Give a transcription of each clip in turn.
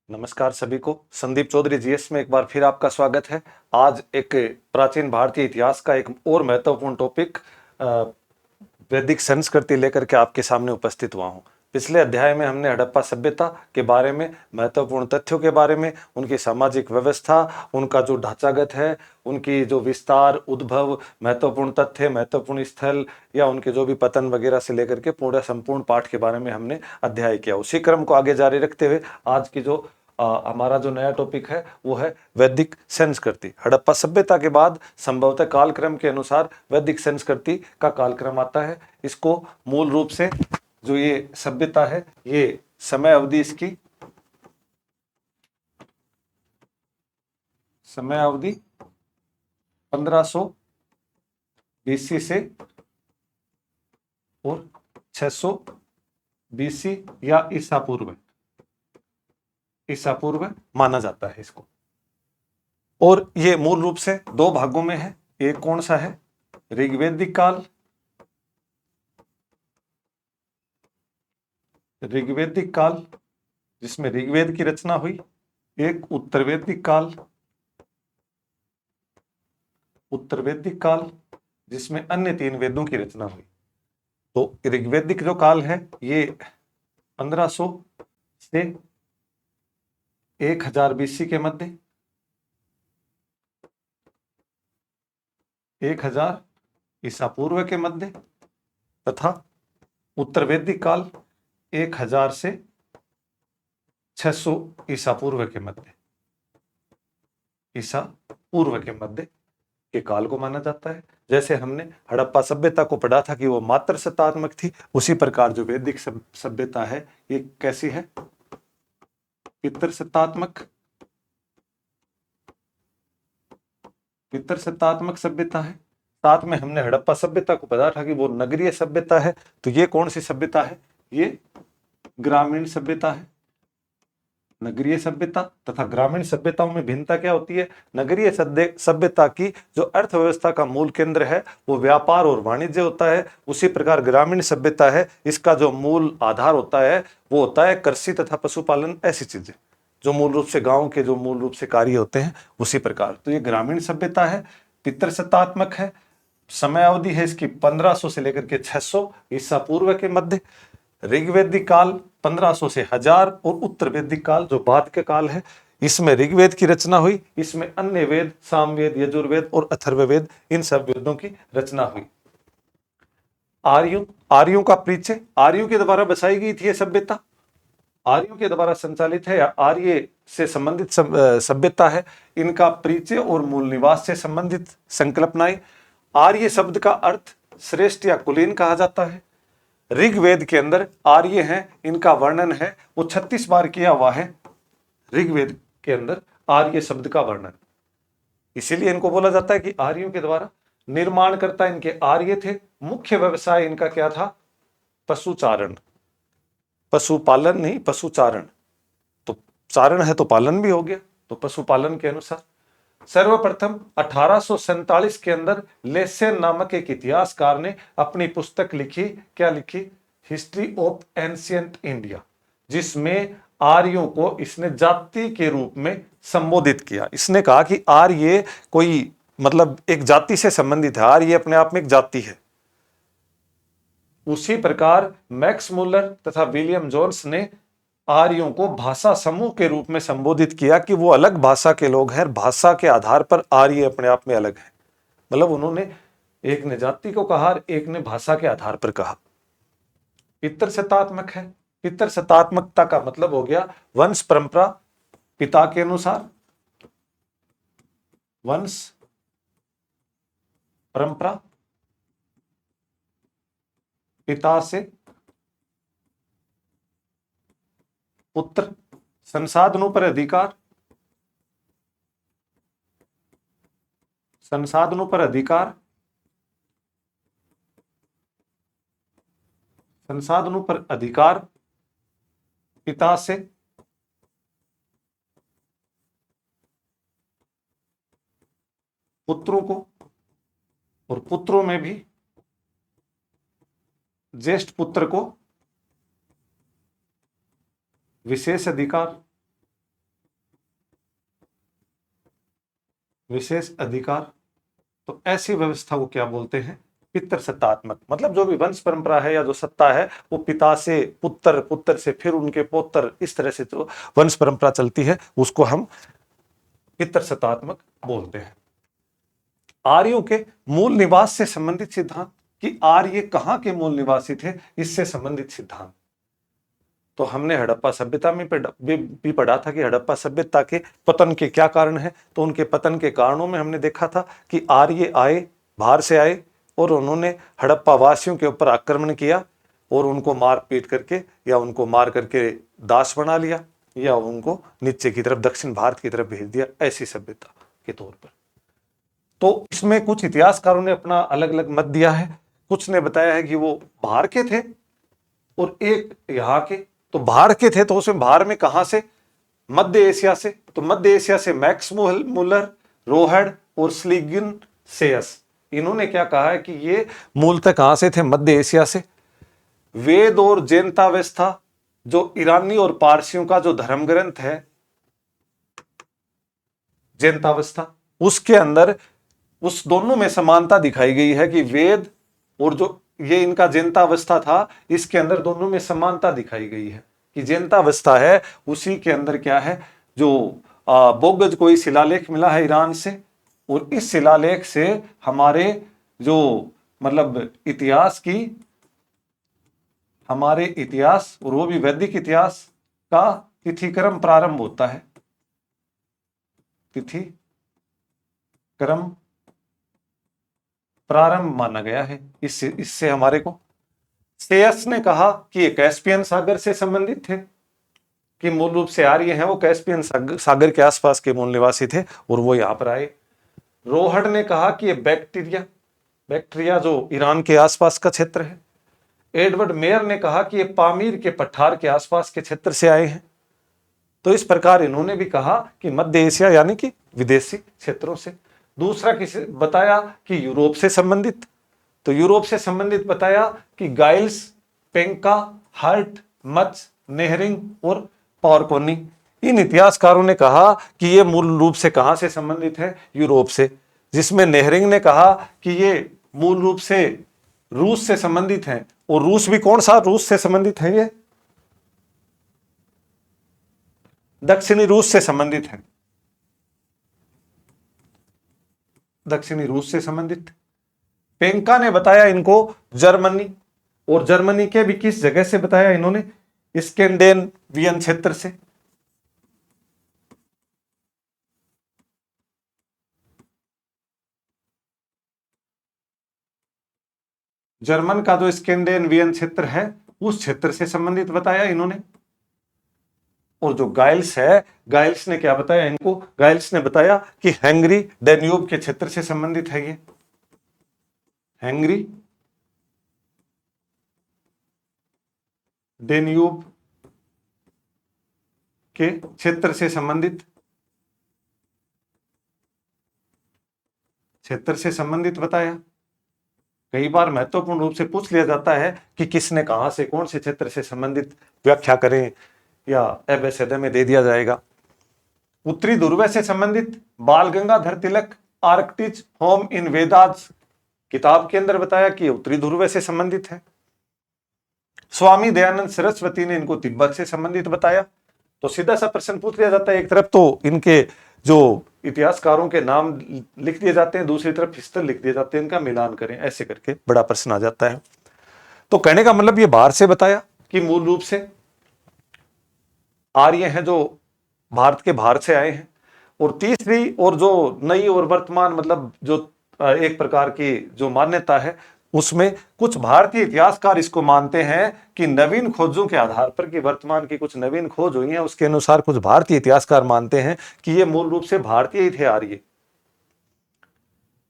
नमस्कार सभी को। संदीप चौधरी जीएस में एक बार फिर आपका स्वागत है। आज एक प्राचीन भारतीय इतिहास का एक और महत्वपूर्ण टॉपिक वैदिक संस्कृति लेकर के आपके सामने उपस्थित हुआ हूँ। पिछले अध्याय में हमने हड़प्पा सभ्यता के बारे में, महत्वपूर्ण तथ्यों के बारे में, उनकी सामाजिक व्यवस्था, उनका जो ढांचागत है, उनकी जो विस्तार, उद्भव, महत्वपूर्ण तथ्य, महत्वपूर्ण स्थल या उनके जो भी पतन वगैरह से लेकर के पूरा संपूर्ण पाठ के बारे में हमने अध्याय किया। उसी क्रम को आगे जारी रखते हुए आज की जो हमारा जो नया टॉपिक है वो है वैदिक संस्कृति। हड़प्पा सभ्यता के बाद संभवतः कालक्रम के अनुसार वैदिक संस्कृति का कालक्रम आता है। इसको मूल रूप से जो ये सभ्यता है, ये समय अवधि, इसकी समय अवधि 1500 बीसी से और 600 बीसी या ईसा पूर्व माना जाता है इसको। और ये मूल रूप से दो भागों में है। एक कौन सा है? ऋग्वैदिक काल, जिसमें ऋग्वेद की रचना हुई। एक उत्तरवैदिक काल, जिसमें अन्य तीन वेदों की रचना हुई। तो ऋग्वैदिक जो काल है ये 1500 से 1000 बीसी के मध्य, 1000 ईसा पूर्व के मध्य, तथा उत्तरवैदिक काल 1000 से 600 ईसा पूर्व के मध्य के काल को माना जाता है। जैसे हमने हड़प्पा सभ्यता को पढ़ा था कि वो मात्र सत्तात्मक थी, उसी प्रकार जो वैदिक सभ्यता है ये कैसी है? पितर सत्तात्मक सभ्यता है। साथ में हमने हड़प्पा सभ्यता को पढ़ा था कि वो नगरीय सभ्यता है। तो ये कौन सी सभ्यता है? ये ग्रामीण सभ्यता है। नगरीय सभ्यता तथा ग्रामीण सभ्यताओं में भिन्नता क्या होती है? नगरीय सभ्यता की जो अर्थव्यवस्था का मूल केंद्र है वो व्यापार और वाणिज्य होता है। उसी प्रकार ग्रामीण सभ्यता है, इसका जो मूल आधार होता है वो होता है कृषि तथा पशुपालन, ऐसी चीजें जो मूल रूप से गांव के जो मूल रूप से कार्य होते हैं उसी प्रकार। तो ये ग्रामीण सभ्यता है, पितृसत्तात्मक है। समय अवधि है इसकी 1500 से लेकर के 600 ईसा पूर्व के मध्य। ऋग्वैदिक काल 1500 से 1000 और उत्तर वैदिक काल जो बाद के काल है, इसमें ऋग्वेद की रचना हुई। इसमें अन्य वेद, सामवेद, यजुर्वेद और अथर्ववेद, इन सब वेदों की रचना हुई। आर्यों का परिचय, आर्यों के द्वारा बसाई गई थी यह सभ्यता, आर्यों के द्वारा संचालित है या आर्य से संबंधित सभ्यता है। इनका परिचय और मूल निवास से संबंधित संकल्पनाएं। आर्य शब्द का अर्थ श्रेष्ठ या कुलीन कहा जाता है। ऋग्वेद के अंदर आर्य हैं, इनका वर्णन है वो 36 बार किया हुआ है ऋग्वेद के अंदर आर्य शब्द का वर्णन। इसीलिए इनको बोला जाता है कि आर्यों के द्वारा निर्माणकर्ता इनके आर्य थे। मुख्य व्यवसाय इनका क्या था? पशुचारण, पशुपालन नहीं, पशुचारण। तो चारण है तो पालन भी हो गया, तो पशुपालन के अनुसार। सर्वप्रथम 1847 के अंदर लेसेन नामक एक इतिहासकार ने अपनी पुस्तक लिखी। क्या लिखी? हिस्ट्री ऑफ एंशियंट इंडिया, जिसमें आर्यों को इसने जाति के रूप में संबोधित किया। इसने कहा कि आर्य कोई मतलब एक जाति से संबंधित है, आर्य अपने आप में एक जाति है। उसी प्रकार मैक्स मुलर तथा विलियम जोन्स ने आर्यों को भाषा समूह के रूप में संबोधित किया कि वो अलग भाषा के लोग हैं, भाषा के आधार पर आर्य अपने आप में अलग है। मतलब उन्होंने एक ने जाति को कहा, एक ने भाषा के आधार पर कहा। पितर सत्तात्मक है। पितर सत्तात्मकता का मतलब हो गया वंश परंपरा, पिता के अनुसार, वंश परंपरा, पिता से पुत्र, संसाधनों पर अधिकार, संसाधनों पर अधिकार, संसाधनों पर अधिकार पिता से, पुत्रों को, और पुत्रों में भी ज्येष्ठ पुत्र को विशेष अधिकार, विशेष अधिकार, तो ऐसी व्यवस्था को क्या बोलते हैं? पितृ सत्तात्मक। मतलब जो भी वंश परंपरा है या जो सत्ता है वो पिता से पुत्र, पुत्र से फिर उनके पौत्र, इस तरह से जो वंश परंपरा चलती है उसको हम पितृ सत्तात्मक बोलते हैं। आर्यों के मूल निवास से संबंधित सिद्धांत, कि आर्य कहां के मूल निवासी थे, इससे संबंधित सिद्धांत। तो हमने हड़प्पा सभ्यता में भी पढ़ा था कि हड़प्पा सभ्यता के पतन के क्या कारण है। तो उनके पतन के कारणों में हमने देखा था कि आर्य आए, बाहर से आए और उन्होंने हड़प्पा वासियों के ऊपर आक्रमण किया और उनको मार पीट करके या उनको मार करके दास बना लिया या उनको नीचे की तरफ दक्षिण भारत की तरफ भेज दिया, ऐसी सभ्यता के तौर पर। तो इसमें कुछ इतिहासकारों ने अपना अलग अलग मत दिया है। कुछ ने बताया है कि वो बाहर के थे और एक यहाँ के। तो बाहर के थे तो उसमें बाहर में कहां से? मध्य एशिया से। तो मध्य एशिया से मैक्स मुलर, रोहड और स्लीगिन सेयस, इन्होंने क्या कहा है कि ये मूलतः कहां से थे? मध्य एशिया से। वेद और जैनतावस्था, जो ईरानी और पारसियों का जो धर्म ग्रंथ है जैनतावस्था, उसके अंदर उस दोनों में समानता दिखाई गई है कि वेद और जो ये इनका जैनतावस्था था, इसके अंदर दोनों में समानता दिखाई गई है कि जैनतावस्था है उसी के अंदर क्या है, जो बोगज कोई शिलालेख मिला है ईरान से, और इस शिलालेख से हमारे जो मतलब इतिहास की, हमारे इतिहास और वो भी वैदिक इतिहास का तिथिक्रम प्रारंभ होता है। तिथिक्रम प्रारंभ माना गया है इससे हमारे को। सेयस ने कहा कि ये कैस्पियन सागर से संबंधित थे, कि मूल रूप से आर्य हैं वो कैस्पियन सागर के आसपास के मूल निवासी थे और वो यहां पर आए। रोहड ने कहा कि ये बैक्ट्रिया जो ईरान के आसपास का क्षेत्र है। एडवर्ड मेयर ने कहा कि ये पामीर के पठार के आसपास के क्षेत्र से आए हैं। तो इस प्रकार इन्होंने भी कहा कि मध्य एशिया यानी कि विदेशी क्षेत्रों से। दूसरा किसी बताया कि यूरोप से संबंधित, तो यूरोप से संबंधित बताया कि गाइल्स, पेंका, हर्ट, मच, नेहरिंग और पॉरकोनी। इन इतिहासकारों ने कहा कि ये मूल रूप से कहां से संबंधित है? यूरोप से। जिसमें नेहरिंग ने कहा कि ये मूल रूप से रूस से संबंधित हैं, और रूस भी कौन सा रूस से संबंधित है? ये दक्षिणी रूस से संबंधित है, दक्षिणी रूस से संबंधित। पेंका ने बताया इनको जर्मनी, और जर्मनी के भी किस जगह से बताया इन्होंने? स्कैंडेनेवियन क्षेत्र से। जर्मन का जो स्कैंडेनेवियन क्षेत्र है उस क्षेत्र से संबंधित बताया इन्होंने। और जो गाइल्स है, गाइल्स ने क्या बताया इनको? गाइल्स ने बताया कि हंगरी, डेन्यूब के क्षेत्र से संबंधित है। ये हंगरी, डेन्यूब के क्षेत्र से संबंधित, बताया। कई बार महत्वपूर्ण रूप से पूछ लिया जाता है कि किसने कहां से, कौन से क्षेत्र से संबंधित, व्याख्या करें, या एबेसेडे में दे दिया जाएगा। उत्तरी ध्रुव से संबंधित बाल Gangadhar Tilak Arctic home in Vedas किताब के अंदर बताया कि उत्तरी ध्रुव से संबंधित है। स्वामी दयानंद सरस्वती ने इनको तिब्बत से संबंधित बताया। तो सीधा सा प्रश्न पूछ लिया जाता है, एक तरफ तो इनके जो इतिहासकारों के नाम लिख दिए जाते हैं, दूसरी तरफ स्थल लिख दिए जाते हैं, इनका मिलान करें, ऐसे करके बड़ा प्रश्न आ जाता है। तो कहने का मतलब ये बाहर से बताया कि मूल रूप से आर्य हैं जो भारत के बाहर से आए हैं। और तीसरी और जो नई और वर्तमान मतलब जो एक प्रकार की जो मान्यता है, उसमें कुछ भारतीय इतिहासकार इसको मानते हैं कि नवीन खोजों के आधार पर, कि वर्तमान की कुछ नवीन खोज हुई है उसके अनुसार कुछ भारतीय इतिहासकार मानते हैं कि ये मूल रूप से भारतीय ही थे आर्य।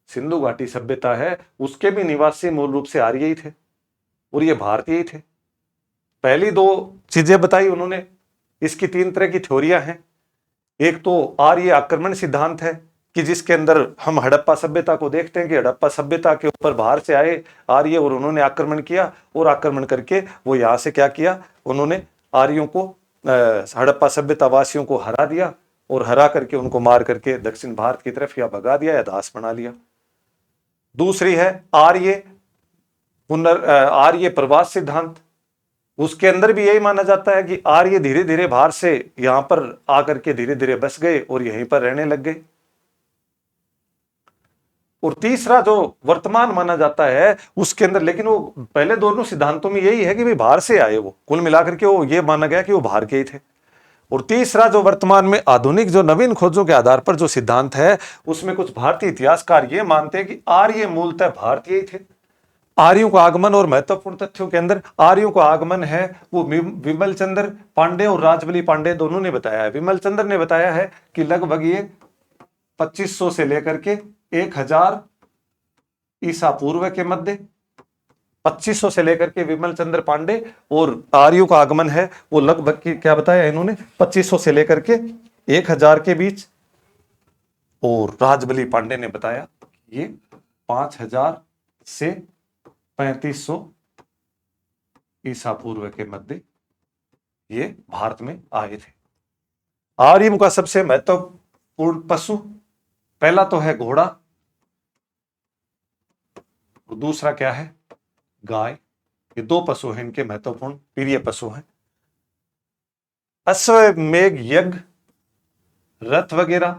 सिंधु घाटी सभ्यता है उसके भी निवासी मूल रूप से आर्य ही थे और ये भारतीय ही थे। पहली दो चीजें बताई उन्होंने, इसकी तीन तरह की थ्योरियां हैं। एक तो आर्य आक्रमण सिद्धांत है कि जिसके अंदर हम हड़प्पा सभ्यता को देखते हैं कि हड़प्पा सभ्यता के ऊपर बाहर से आए आर्य और उन्होंने आक्रमण किया, और आक्रमण करके वो यहां से क्या किया, उन्होंने आर्यों को, हड़प्पा सभ्यता वासियों को हरा दिया और हरा करके उनको मार करके दक्षिण भारत की तरफ या भगा दिया या दास बना लिया। दूसरी है आर्य प्रवास सिद्धांत। उसके अंदर भी यही माना जाता है कि आर्य धीरे धीरे बाहर से यहां पर आकर के धीरे धीरे बस गए और यहीं पर रहने लग गए। और तीसरा जो वर्तमान माना जाता है उसके अंदर, लेकिन वो पहले दोनों सिद्धांतों में यही है कि भाई बाहर से आए, वो कुल मिलाकर के वो ये माना गया कि वो बाहर के ही थे। और तीसरा जो वर्तमान में आधुनिक जो नवीन खोजों के आधार पर जो सिद्धांत है उसमें कुछ भारतीय इतिहासकार ये मानते हैं कि आर्य मूलतः भारतीय ही थे। आर्यों का आगमन और महत्वपूर्ण तथ्यों के अंदर आर्यों का आगमन है वो विमल चंद्र पांडे और राजबली पांडे दोनों ने बताया है। विमल चंद्र ने बताया है कि लगभग ये 2500 से लेकर के 1000 ईसा पूर्व के मध्य, 2500 से लेकर के विमल चंद्र पांडे, और आर्यों का आगमन है वो लगभग क्या बताया इन्होंने 2500 से लेकर के 1000 के बीच। और राजबली पांडे ने बताया ये 5000 से 3500 ईसा पूर्व के मध्य ये भारत में आए थे। आर्यों का सबसे महत्वपूर्ण पशु पहला तो है घोड़ा, और दूसरा क्या है गाय। ये दो पशु हैं इनके महत्वपूर्ण प्रिय पशु हैं। अश्वमेध यज्ञ, रथ वगैरह,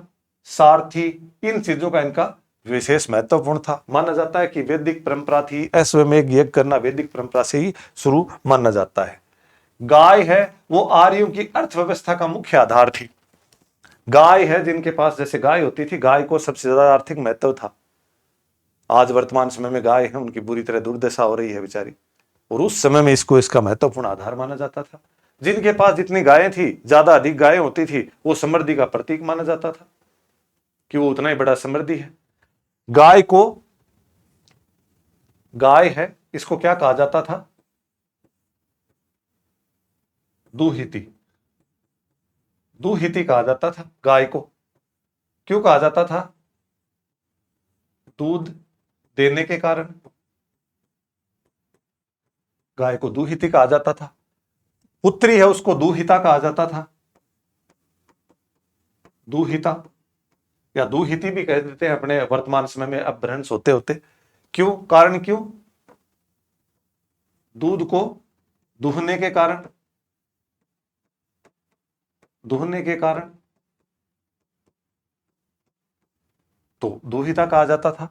सारथी, इन चीजों का इनका विशेष महत्वपूर्ण था। माना जाता है कि वैदिक परंपरा थी, अश्वमेध यज्ञ करना वैदिक परंपरा से ही शुरू माना जाता है। गाय है वो आर्यों की अर्थव्यवस्था का मुख्य आधार थी। गाय है जिनके पास जैसे गाय होती थी, गाय को सबसे ज्यादा आर्थिक महत्व था। आज वर्तमान समय में गाय है उनकी बुरी तरह दुर्दशा हो रही है बेचारी, और उस समय में इसको इसका महत्वपूर्ण आधार माना जाता था। जिनके पास जितनी गायें थी, ज्यादा अधिक गायें होती थी, वो समृद्धि का प्रतीक माना जाता था कि वो उतना ही बड़ा समृद्धि है। गाय है इसको क्या कहा जाता था दुहिती, दुहिती कहा जाता था गाय को। क्यों कहा जाता था? दूध देने के कारण गाय को दुहिती कहा जाता था। पुत्री है उसको दुहिता कहा जाता था, दुहिता या दुहिती भी कह देते हैं अपने वर्तमान समय में अपभ्रंश होते होते। क्यों? कारण क्यों? दूध को दुहने के कारण, दुहने के कारण तो दुहिता कहा जाता था।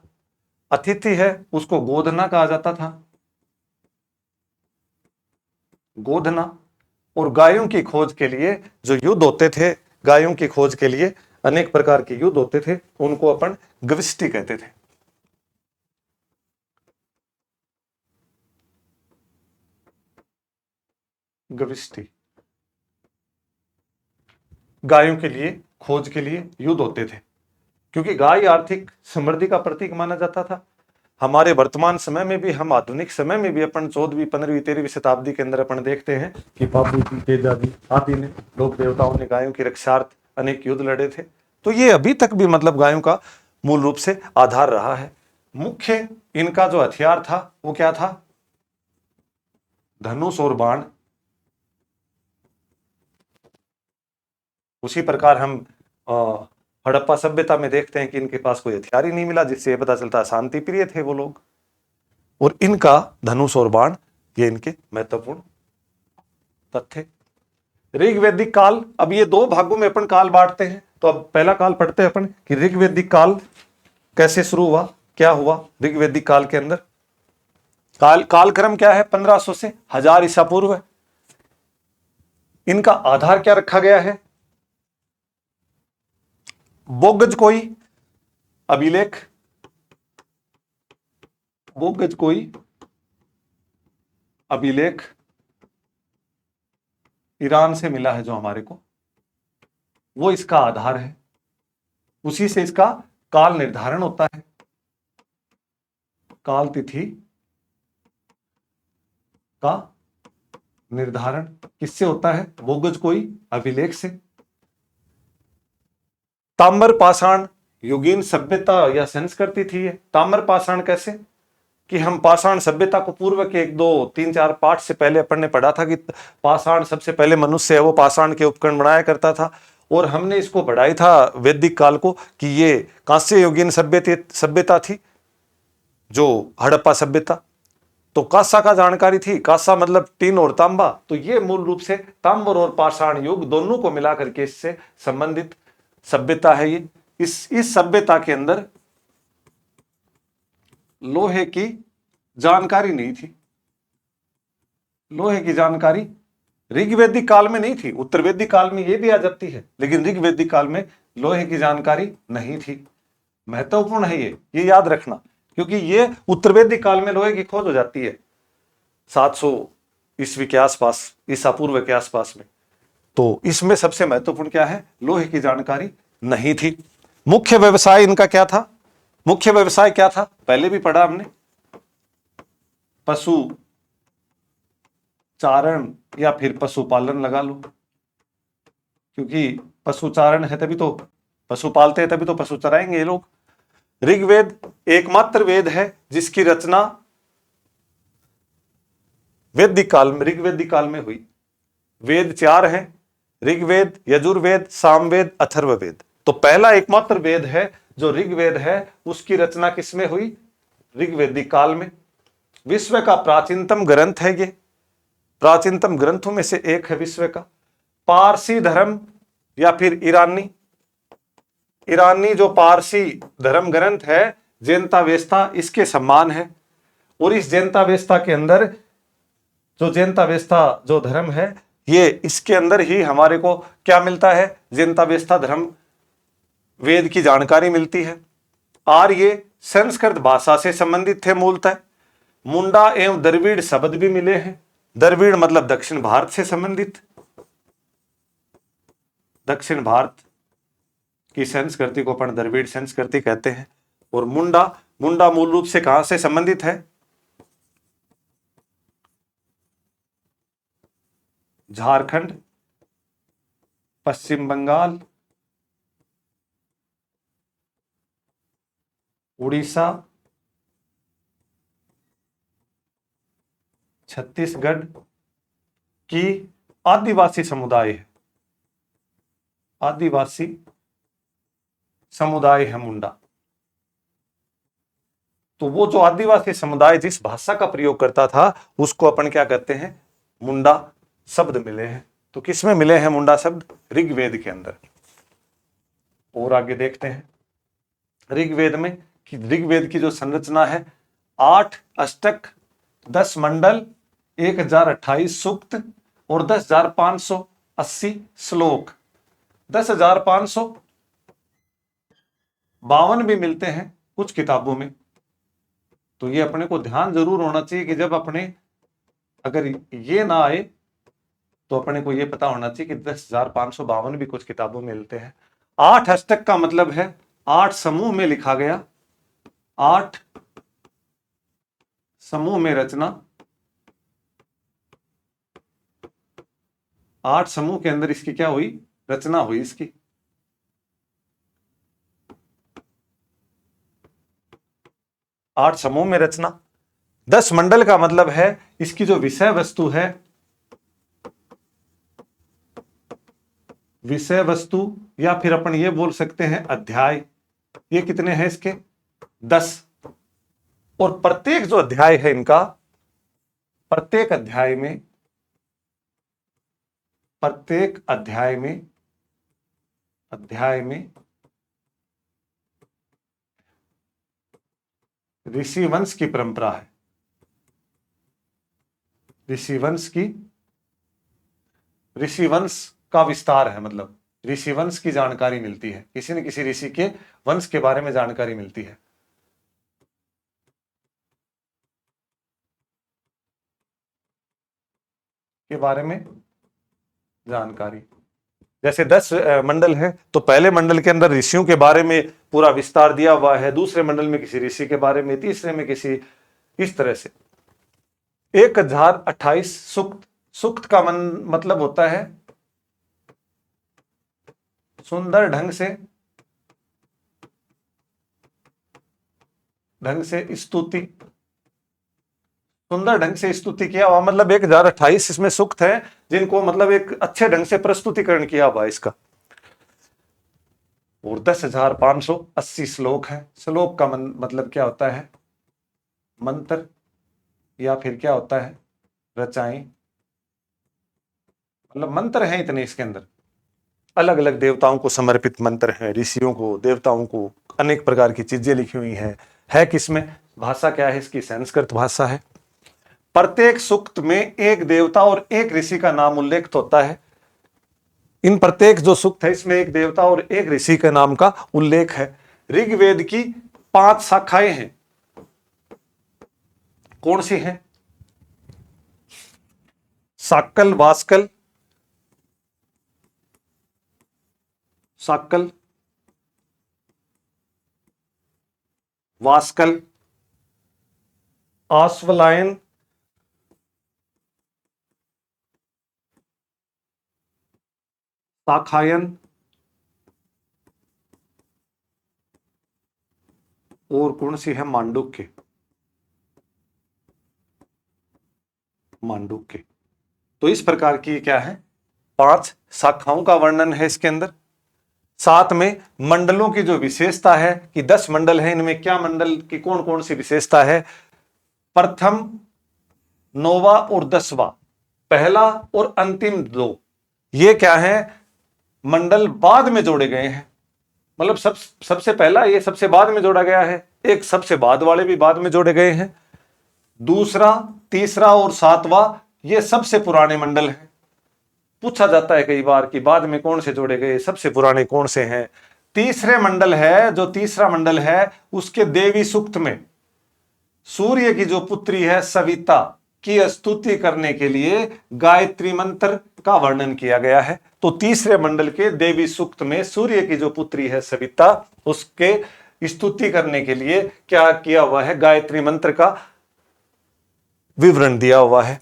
अतिथि है उसको गोधना कहा जाता था, गोधना। और गायों की खोज के लिए जो युद्ध होते थे, गायों की खोज के लिए अनेक प्रकार के युद्ध होते थे, उनको अपन गविष्टि कहते थे। गविष्टि गायों के लिए खोज के लिए युद्ध होते थे, क्योंकि गाय आर्थिक समृद्धि का प्रतीक माना जाता था। हमारे वर्तमान समय में भी, हम आधुनिक समय में भी अपन 14वीं 15वीं 13वीं शताब्दी के अंदर अपन देखते हैं कि बाबू जी तेजाजी आदि ने, लोक देवताओं ने गायों की रक्षार्थ अनेक युद्ध लड़े थे। तो ये अभी तक भी मतलब गायों का मूल रूप से आधार रहा है। मुख्य इनका जो हथियार था वो क्या था? धनुष और बाण। उसी प्रकार हम हड़प्पा सभ्यता में देखते हैं कि इनके पास कोई हथियार ही नहीं मिला, जिससे पता चलता शांति प्रिय थे वो लोग। और इनका धनुष और बाण ये इनके महत्वपूर्ण तथ्य। ऋग्वैदिक काल, अब ये दो भागों में अपन काल बांटते हैं। तो अब पहला काल पढ़ते हैं अपन कि ऋग्वैदिक काल कैसे शुरू हुआ, क्या हुआ ऋग्वैदिक काल के अंदर। कालक्रम क्या है? 1500 से 1000 ईसा पूर्व। इनका आधार क्या रखा गया है? बोगज कोई अभिलेख, बोगज कोई अभिलेख ईरान से मिला है जो हमारे को, वो इसका आधार है। उसी से इसका काल निर्धारण होता है। काल तिथि का निर्धारण किससे होता है? बोगज कोई अभिलेख से। ताम्र पाषाण युगीन सभ्यता या संस्कृति थी ये। ताम्र पाषाण कैसे? कि हम पाषाण सभ्यता को पूर्व के 1 2 3 4 पाठ से पहले अपन ने पढ़ा था कि पाषाण सबसे पहले मनुष्य है वो पाषाण के उपकरण बनाया करता था, और हमने इसको बढ़ाई था वैदिक काल को कि ये कांस्य युगीन सभ्यता थी, जो हड़प्पा सभ्यता। तो कांसा का जानकारी थी, कांसा मतलब टीन और तांबा, तो ये मूल रूप से तांबर और पाषाण युग दोनों को मिलाकर के इससे संबंधित सभ्यता है ये। इस सभ्यता के अंदर लोहे की जानकारी नहीं थी। लोहे की जानकारी ऋग्वेदिक काल में नहीं थी, उत्तर वैदिक काल में ये भी आ जाती है, लेकिन ऋग्वेदिक काल में लोहे की जानकारी नहीं थी। महत्वपूर्ण है ये याद रखना, क्योंकि ये उत्तर वैदिक काल में लोहे की खोज हो जाती है 700 ईस्वी के आसपास, ईसा पूर्व के आसपास में। तो इसमें सबसे महत्वपूर्ण क्या है, लोहे की जानकारी नहीं थी। मुख्य व्यवसाय इनका क्या था, मुख्य व्यवसाय क्या था, पहले भी पढ़ा हमने, पशु चारण या फिर पशुपालन लगा लो, क्योंकि पशुचारण है तभी तो पशु पालते हैं, तभी तो पशु चराएंगे ये लोग। ऋग्वेद एकमात्र वेद है जिसकी रचना वैदिक काल में, ऋग्वेदिक काल में हुई। वेद 4 हैं, ऋग्वेद, यजुर्वेद, सामवेद, अथर्ववेद। तो पहला एकमात्र वेद है जो ऋग्वेद है, उसकी रचना किसमें हुई, ऋग्वेदिक काल में। विश्व का प्राचीनतम ग्रंथ है ये, प्राचीनतम ग्रंथों में से एक है विश्व का। पारसी धर्म या फिर ईरानी जो पारसी धर्म ग्रंथ है जैनतावेस्ता, इसके समान है। और इस जैनतावेस्ता के अंदर जो जैनतावेस्ता जो धर्म है, ये इसके अंदर ही हमारे को क्या मिलता है, जैनतावेस्ता धर्म वेद की जानकारी मिलती है। आर्य संस्कृत भाषा से संबंधित थे मूलतः। मुंडा एवं द्रविड़ शब्द भी मिले हैं। द्रविड़ मतलब दक्षिण भारत से संबंधित, दक्षिण भारत की संस्कृति को अपन द्रविड़ संस्कृति कहते हैं। और मुंडा मूल रूप से कहां से संबंधित है, झारखंड, पश्चिम बंगाल, उड़ीसा, छत्तीसगढ़ की आदिवासी समुदाय है, आदिवासी समुदाय है मुंडा। तो वो जो आदिवासी समुदाय जिस भाषा का प्रयोग करता था उसको अपन क्या कहते हैं, मुंडा शब्द मिले हैं। तो किसमें मिले हैं मुंडा शब्द, ऋग्वेद के अंदर। और आगे देखते हैं ऋग्वेद में कि ऋग्वेद की जो संरचना है, 8 अष्टक, 10 मंडल, 1028 सूक्त और 10,580 श्लोक। 10,552 भी मिलते हैं कुछ किताबों में। तो ये अपने को ध्यान जरूर होना चाहिए कि जब अपने अगर ये ना आए तो अपने को ये पता होना चाहिए कि 10,552 भी कुछ किताबों में मिलते हैं। 8 अष्टक का मतलब है 8 समूह में लिखा गया, 8 समूह में रचना, 8 समूह के अंदर इसकी क्या हुई, रचना हुई इसकी। आठ समूह में रचना। 10 मंडल का मतलब है इसकी जो विषय वस्तु है, विषय वस्तु या फिर अपन ये बोल सकते हैं अध्याय, ये कितने हैं इसके, 10। और प्रत्येक जो अध्याय है इनका, प्रत्येक अध्याय में ऋषि वंश की परंपरा है, ऋषि वंश का विस्तार है। मतलब ऋषि वंश की जानकारी मिलती है, किसी न किसी ऋषि के वंश के बारे में जानकारी मिलती है। के बारे में जानकारी, जैसे 10 मंडल हैं तो पहले मंडल के अंदर ऋषियों के बारे में पूरा विस्तार दिया हुआ है, दूसरे मंडल में किसी ऋषि के बारे में, तीसरे में किसी, इस तरह से। 1028 सूक्त, सूक्त का मतलब होता है सुंदर ढंग से स्तुति, सुंदर ढंग से स्तुति किया हुआ, मतलब 1028 इसमें सूक्त है जिनको मतलब एक अच्छे ढंग से प्रस्तुतिकरण किया हुआ इसका। और 10,580 श्लोक हैं। श्लोक का मतलब क्या होता है? मंत्र, या फिर क्या होता है? रचाएं। मतलब मंत्र हैं इतने इसके अंदर, अलग अलग देवताओं को समर्पित मंत्र हैं, ऋषियों को, देवताओं को, अनेक प्रकार की चीजें लिखी हुई हैं। है किसमें? भाषा क्या है इसकी? संस्कृत भाषा है। प्रत्येक सूक्त में एक देवता और एक ऋषि का नाम उल्लेख होता है। इन प्रत्येक जो सूक्त है इसमें एक देवता और एक ऋषि के नाम का उल्लेख है। ऋग्वेद की 5 शाखाएं हैं। कौन सी हैं? शाक्ल, वास्कल, शाक्ल, वास्कल, आश्वलायन, शाखायन और कौन सी है? मांडुक्य। मांडुक्य। तो इस प्रकार की क्या है? 5 शाखाओं का वर्णन है इसके अंदर। साथ में मंडलों की जो विशेषता है कि 10 मंडल है, इनमें क्या मंडल की कौन कौन सी विशेषता है? प्रथम, 9वां और 10वां, पहला और अंतिम 2, ये क्या है? मंडल बाद में जोड़े गए हैं। मतलब सबसे पहला ये सबसे बाद में जोड़ा गया है, एक सबसे बाद वाले भी बाद में जोड़े गए हैं। दूसरा, तीसरा और 7वां ये सबसे पुराने मंडल हैं। पूछा जाता है कई बार कि बाद में कौन से जोड़े गए, सबसे पुराने कौन से हैं? तीसरे मंडल है, जो तीसरा मंडल है उसके देवी सूक्त में सूर्य की जो पुत्री है सविता की स्तुति करने के लिए गायत्री मंत्र का वर्णन किया गया है। तो तीसरे मंडल के देवी सूक्त में सूर्य की जो पुत्री है सविता, उसके स्तुति करने के लिए क्या किया हुआ है? गायत्री मंत्र का विवरण दिया हुआ है।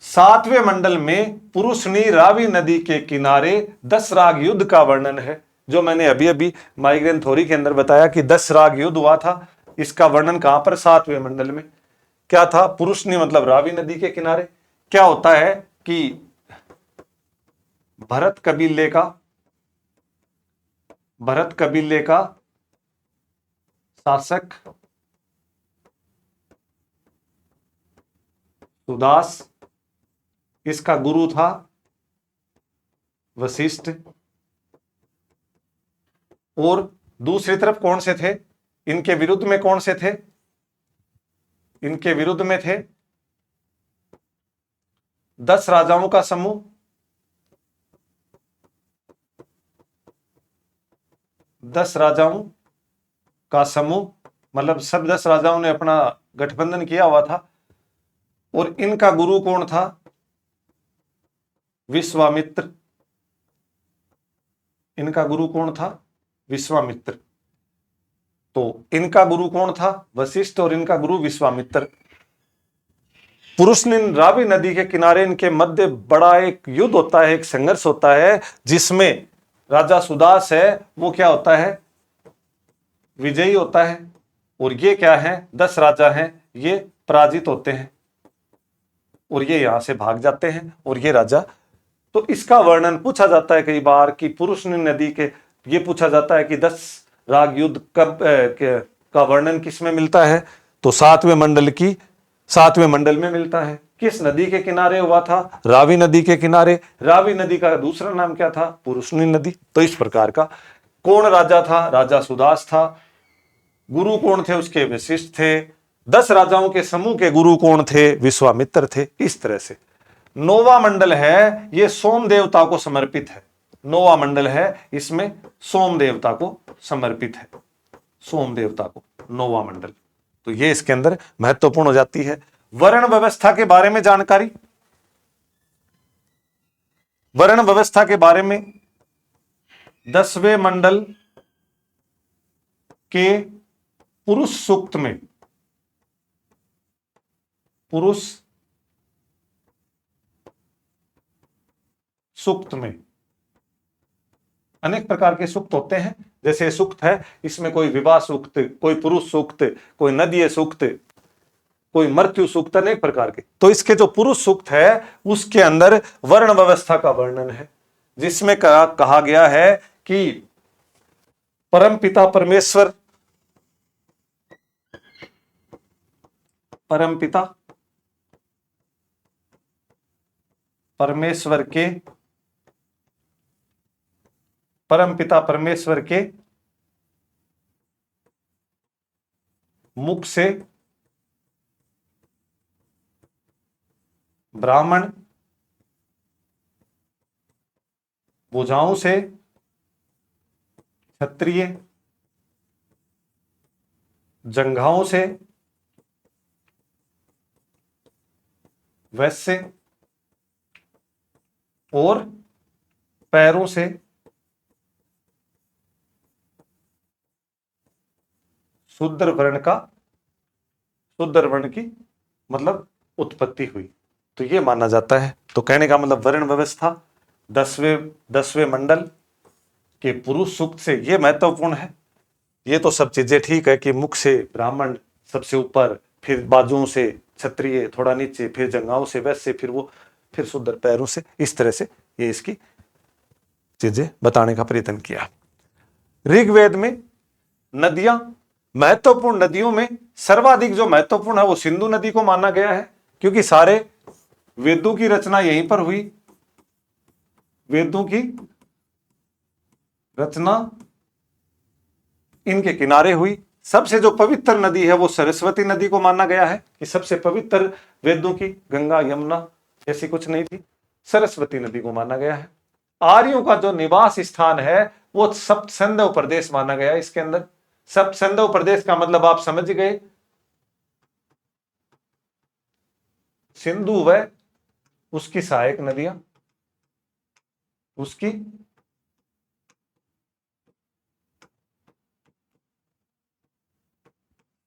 7वें मंडल में पुरुषनी रावी नदी के किनारे 10 राग युद्ध का वर्णन है। जो मैंने अभी अभी माइग्रेन थ्योरी के अंदर बताया कि 10 राग युद्ध हुआ था, इसका वर्णन कहां पर? 7वें मंडल में। क्या था? पुरुषनी मतलब रावी नदी के किनारे। क्या होता है कि भरत कबीले का शासक सुदास, इसका गुरु था वशिष्ठ, और दूसरी तरफ कौन से थे? इनके विरुद्ध में कौन से थे? इनके विरुद्ध में थे 10 राजाओं का समूह। 10 राजाओं का समूह मतलब सब 10 राजाओं ने अपना गठबंधन किया हुआ था। और इनका गुरु कौन था? विश्वामित्र। इनका गुरु कौन था? विश्वामित्र। तो इनका गुरु कौन था? वशिष्ठ, और इनका गुरु विश्वामित्र। पुरुषनी रावी नदी के किनारे इनके मध्य बड़ा एक युद्ध होता है, एक संघर्ष होता है, जिसमें राजा सुदास है वो क्या होता है? विजयी होता है। और ये क्या है? 10 राजा हैं, ये पराजित होते हैं और ये यहां से भाग जाते हैं, और ये राजा। तो इसका वर्णन पूछा जाता है कई बार कि पुरुषनी नदी के, ये पूछा जाता है कि 10 राग युद्ध कब का वर्णन किस में मिलता है? तो 7वें मंडल में मिलता है। किस नदी के किनारे हुआ था? रावी नदी के किनारे। रावी नदी का दूसरा नाम क्या था? पुरुषनी नदी। तो इस प्रकार का कौन राजा था? राजा सुदास था। गुरु कौन थे उसके? वशिष्ठ थे। 10 राजाओं के समूह के गुरु कौन थे? विश्वामित्र थे। इस तरह से 9वां मंडल है, यह सोम देवता को समर्पित है। 9वां मंडल है, इसमें सोम देवता को समर्पित है। सोम देवता को 9वां मंडल। तो ये इसके अंदर महत्वपूर्ण हो जाती है। वर्ण व्यवस्था के बारे में जानकारी। वर्ण व्यवस्था के बारे में 10वें मंडल के पुरुष सूक्त में, पुरुष सूक्त में अनेक प्रकार के सूक्त होते हैं। जैसे सूक्त है, इसमें कोई विवाह सूक्त, कोई पुरुष सूक्त, कोई नदीय सूक्त, कोई मृत्यु सूक्त, अनेक प्रकार के। तो इसके जो पुरुष सूक्त है उसके अंदर वर्ण व्यवस्था का वर्णन है, जिसमें कहा गया है कि परम पिता परमेश्वर, परम पिता परमेश्वर के, परम पिता परमेश्वर के मुख से ब्राह्मण, भुजाओं से क्षत्रिय, जंघाओं से वैश्य और पैरों से शूद्र वर्ण की मतलब उत्पत्ति हुई। तो ये माना जाता है। तो कहने का मतलब वर्ण व्यवस्था 10वें मंडल के पुरुष सूक्त से ये महत्वपूर्ण है। ये तो सब चीजें ठीक है कि मुख से ब्राह्मण सबसे ऊपर, फिर बाजुओं से क्षत्रिय थोड़ा नीचे, फिर जंघाओं से वैश्य, फिर शूद्र पैरों से, इस तरह से ये इसकी चीजें बताने का प्रयत्न किया। ऋग्वेद में नदियां, महत्वपूर्ण नदियों में सर्वाधिक जो महत्वपूर्ण है वो सिंधु नदी को माना गया है, क्योंकि सारे वेदों की रचना यहीं पर हुई। वेदों की रचना इनके किनारे हुई। सबसे जो पवित्र नदी है वो सरस्वती नदी को माना गया है कि सबसे पवित्र वेदों की, गंगा यमुना ऐसी कुछ नहीं थी, सरस्वती नदी को माना गया है। आर्यों का जो निवास स्थान है वो सप्तसंधव प्रदेश माना गया है। इसके अंदर सप्तसंधव प्रदेश का मतलब आप समझ गए, सिंधु व उसकी सहायक नदियां, उसकी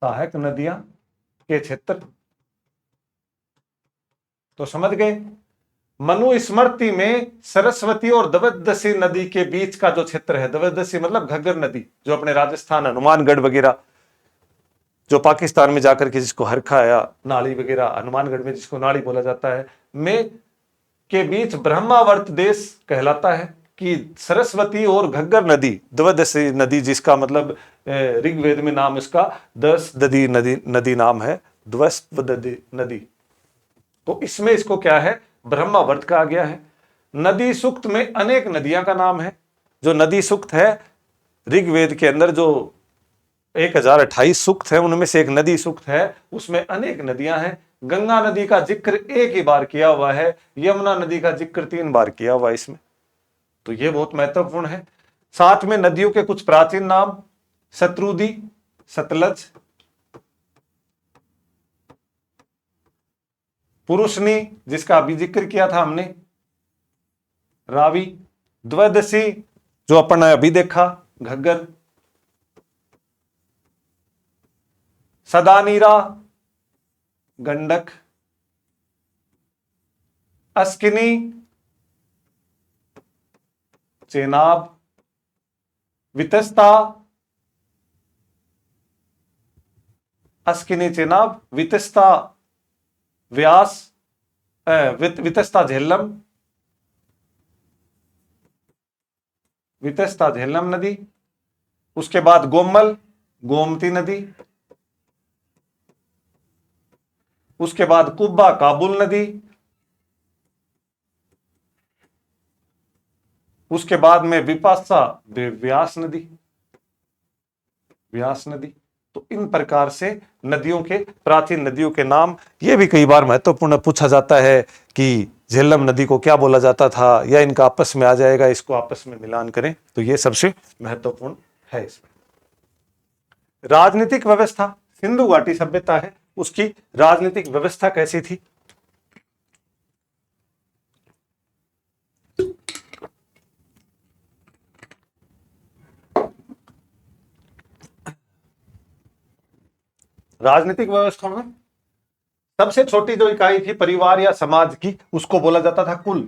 सहायक नदियां के क्षेत्र। तो समझ गए। मनुस्मृति में सरस्वती और दवदसी नदी के बीच का जो क्षेत्र है, दवदसी मतलब घग्गर नदी, जो अपने राजस्थान, हनुमानगढ़ वगैरह, जो पाकिस्तान में जाकर के जिसको हरखा या नाली वगैरह, हनुमानगढ़ में जिसको नाली बोला जाता है, में के बीच ब्रह्मावर्त देश कहलाता है। कि सरस्वती और घग्गर नदी, द्वदशी नदी, जिसका मतलब ऋग्वेद में नाम इसका दशदधी नदी नाम है, द्वस्वदधी नदी। तो इसमें इसको क्या है, ब्रह्मावर्त कहा गया है। नदी सूक्त में अनेक नदियां का नाम है। जो नदी सूक्त है ऋग्वेद के अंदर, जो 1028 सूक्त है, उनमें से एक नदी सूक्त है, उसमें अनेक नदियां हैं। गंगा नदी का जिक्र एक ही बार किया हुआ है, यमुना नदी का जिक्र 3 बार किया हुआ है इसमें। तो ये बहुत महत्वपूर्ण है। साथ में नदियों के कुछ प्राचीन नाम, शत्रुदी, सतलज, पुरुषनी जिसका अभी जिक्र किया था हमने, रावी, द्वदशी जो अपन ने अभी देखा, घग्गर, सदानीरा, गंडक, अस्किनी, चेनाब, वितस्ता, अस्किनी, चेनाब, वितस्ता, व्यास, वितस्ता झेलम, वितस्ता झेलम नदी। उसके बाद गोमल, गोमती नदी। उसके बाद कुब्बा, काबुल नदी। उसके बाद में विपाशा, व्यास नदी, व्यास नदी। तो इन प्रकार से नदियों के, प्राचीन नदियों के नाम। ये भी कई बार महत्वपूर्ण पूछा जाता है कि झेलम नदी को क्या बोला जाता था, या इनका आपस में आ जाएगा, इसको आपस में मिलान करें। तो ये सबसे महत्वपूर्ण है इसमें। राजनीतिक व्यवस्था, सिंधु घाटी सभ्यता है, उसकी राजनीतिक व्यवस्था कैसी थी। राजनीतिक व्यवस्था में सबसे छोटी जो इकाई थी परिवार या समाज की, उसको बोला जाता था कुल।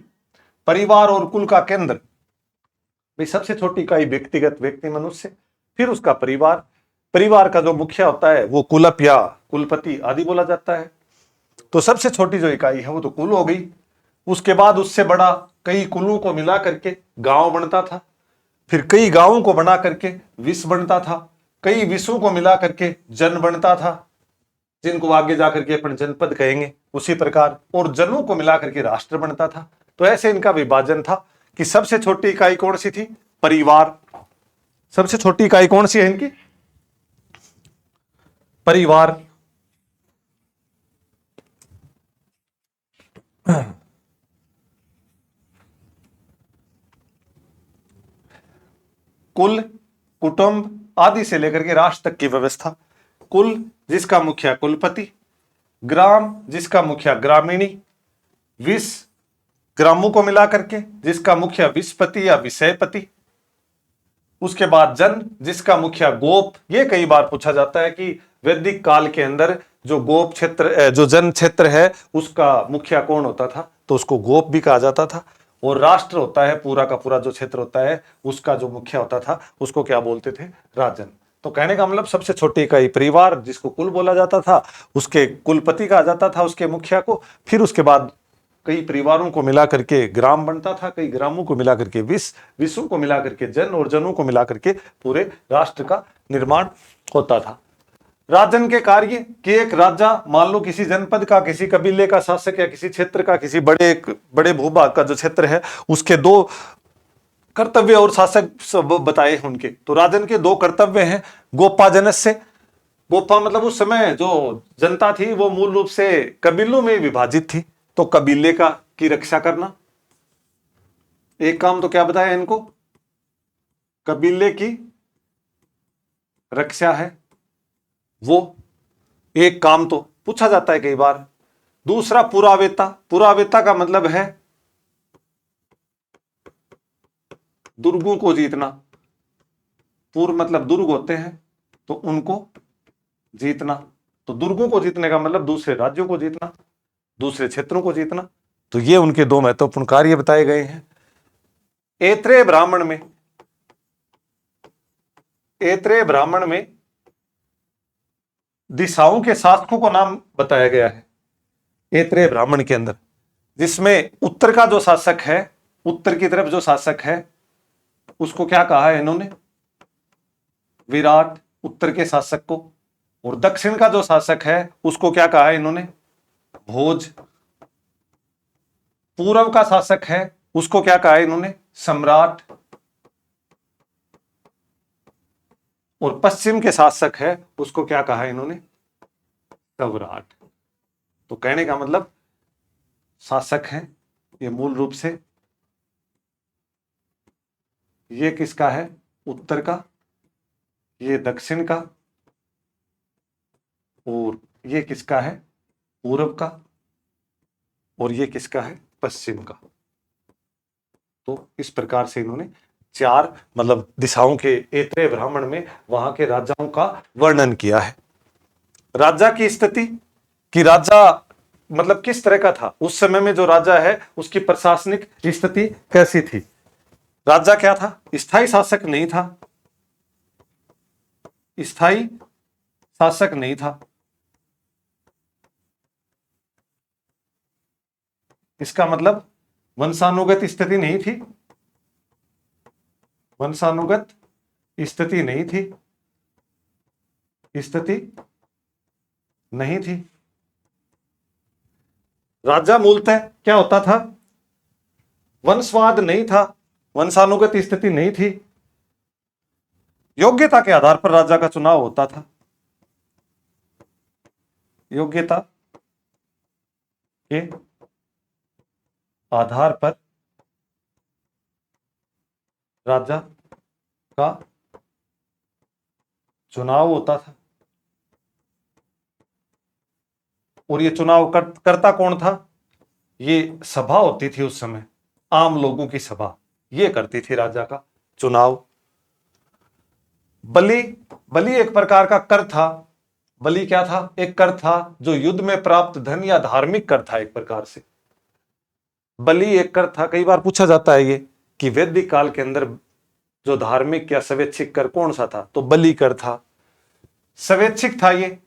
परिवार और कुल का केंद्र, भाई सबसे छोटी इकाई व्यक्तिगत, व्यक्ति मनुष्य, फिर उसका परिवार। परिवार का जो मुखिया होता है वो कुलप या कुलपति आदि बोला जाता है। तो सबसे छोटी जो इकाई है वो तो कुल हो गई। उसके बाद उससे बड़ा कई कुलों को मिला करके गांव बनता था। फिर कई गांवों को बना करके विश्व बनता था, कई विश्वों को मिला करके जन बनता था, जिनको आगे जाकर के अपन जनपद कहेंगे उसी प्रकार, और जनों को मिला करके राष्ट्र बनता था। तो ऐसे इनका विभाजन था कि सबसे छोटी इकाई कौन सी थी? परिवार। सबसे छोटी इकाई कौन सी है इनकी? परिवार। कुल, कुटुंब आदि से लेकर के राष्ट्र तक की व्यवस्था। कुल जिसका मुखिया कुलपति, ग्राम जिसका मुखिया ग्रामीणी, विस ग्रामों को मिला करके जिसका मुखिया विस्पति या विषयपति, उसके बाद जन जिसका मुखिया गोप। ये कई बार पूछा जाता है कि वैदिक काल के अंदर जो गोप क्षेत्र, जो जन क्षेत्र है, उसका मुखिया कौन होता था? तो उसको गोप भी कहा जाता था। और राष्ट्र होता है पूरा का पूरा जो क्षेत्र होता है, उसका जो मुखिया होता था उसको क्या बोलते थे? राजन। तो कहने का मतलब सबसे छोटी इकाई परिवार जिसको कुल बोला जाता था, उसके कुलपति कहा जाता था उसके मुखिया को। फिर उसके बाद कई परिवारों को मिला करके ग्राम बनता था, कई ग्रामों को मिला करके विश्वों को मिला करके जन, और जनों को मिला करके पूरे राष्ट्र का निर्माण होता था। राजन के कार्य कि एक राजा मान लो किसी जनपद का, किसी कबीले का शासक, या किसी क्षेत्र का, किसी बड़े भूभाग का जो क्षेत्र है, उसके दो कर्तव्य और शासक सब बताए उनके। तो राजन के दो कर्तव्य हैं। गोपा जनस्य, गोपा मतलब उस समय जो जनता थी वो मूल रूप से कबीलों में विभाजित थी, तो कबीले का की रक्षा करना एक काम। तो क्या बताया इनको? कबीले की रक्षा है वो एक काम, तो पूछा जाता है कई बार। दूसरा पुरावेता, पुरावेता का मतलब है दुर्गों को जीतना। पूर्व मतलब दुर्ग होते हैं, तो उनको जीतना। तो दुर्गों को जीतने का मतलब दूसरे राज्यों को जीतना, दूसरे क्षेत्रों को जीतना। तो ये उनके दो महत्वपूर्ण कार्य बताए गए हैं। ऐत्रेय ब्राह्मण में दिशाओं के शासकों को नाम बताया गया है ऐत्रेय ब्राह्मण के अंदर, जिसमें उत्तर का जो शासक है, उत्तर की तरफ जो शासक है, उसको क्या कहा है इन्होंने? विराट, उत्तर के शासक को। और दक्षिण का जो शासक है उसको क्या कहा है इन्होंने? भोज। पूर्व का शासक है उसको क्या कहा है इन्होंने? सम्राट। और पश्चिम के शासक है उसको क्या कहा है इन्होंने? सवराट। तो कहने का मतलब शासक हैं ये मूल रूप से, ये किसका है? उत्तर का, ये दक्षिण का, और ये किसका है? पूर्व का, और ये किसका है? पश्चिम का। तो इस प्रकार से इन्होंने चार मतलब दिशाओं के ऐत्रेय ब्राह्मण में वहां के राजाओं का वर्णन किया है। राजा की स्थिति कि राजा मतलब किस तरह का था उस समय में, जो राजा है उसकी प्रशासनिक स्थिति कैसी थी? राजा क्या था? स्थायी शासक नहीं था, स्थायी शासक नहीं था। इसका मतलब वंशानुगत स्थिति नहीं थी, वंशानुगत स्थिति नहीं थी, स्थिति नहीं थी। राजा मूलतः क्या होता था? वंशवाद नहीं था, वंशानुगत स्थिति नहीं थी। योग्यता के आधार पर राजा का चुनाव होता था, योग्यता के आधार पर राजा का चुनाव होता था। और ये चुनाव करता कौन था? ये सभा होती थी उस समय, आम लोगों की सभा, ये करती थी राजा का चुनाव। बलि, बलि एक प्रकार का कर था। बलि क्या था? एक कर था जो युद्ध में प्राप्त धन या धार्मिक कर था एक प्रकार से। बलि एक कर था। कई बार पूछा जाता है ये कि वैदिक काल के अंदर जो धार्मिक या स्वैच्छिक कर कौन सा था? तो बलि कर था, स्वैच्छिक था ये।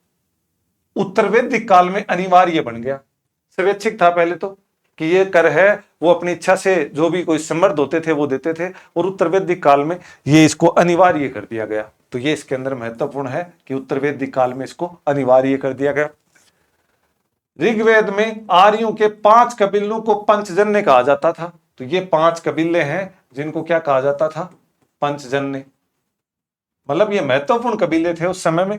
उत्तर वैदिक काल में अनिवार्य बन गया। स्वैच्छिक था पहले तो, कि ये कर है वो अपनी इच्छा से जो भी कोई समर्थ होते थे वो देते थे, और उत्तर वैदिक काल में ये इसको अनिवार्य कर दिया गया। तो ये इसके अंदर महत्वपूर्ण है कि उत्तर वैदिक काल में इसको अनिवार्य कर दिया गया। ऋग्वेद में आर्यों के 5 कबीलों को पंचजन्य कहा जाता था। तो ये 5 कबीले हैं जिनको क्या कहा जाता था? पंचजन्य। मतलब ये महत्वपूर्ण कबीले थे उस समय में।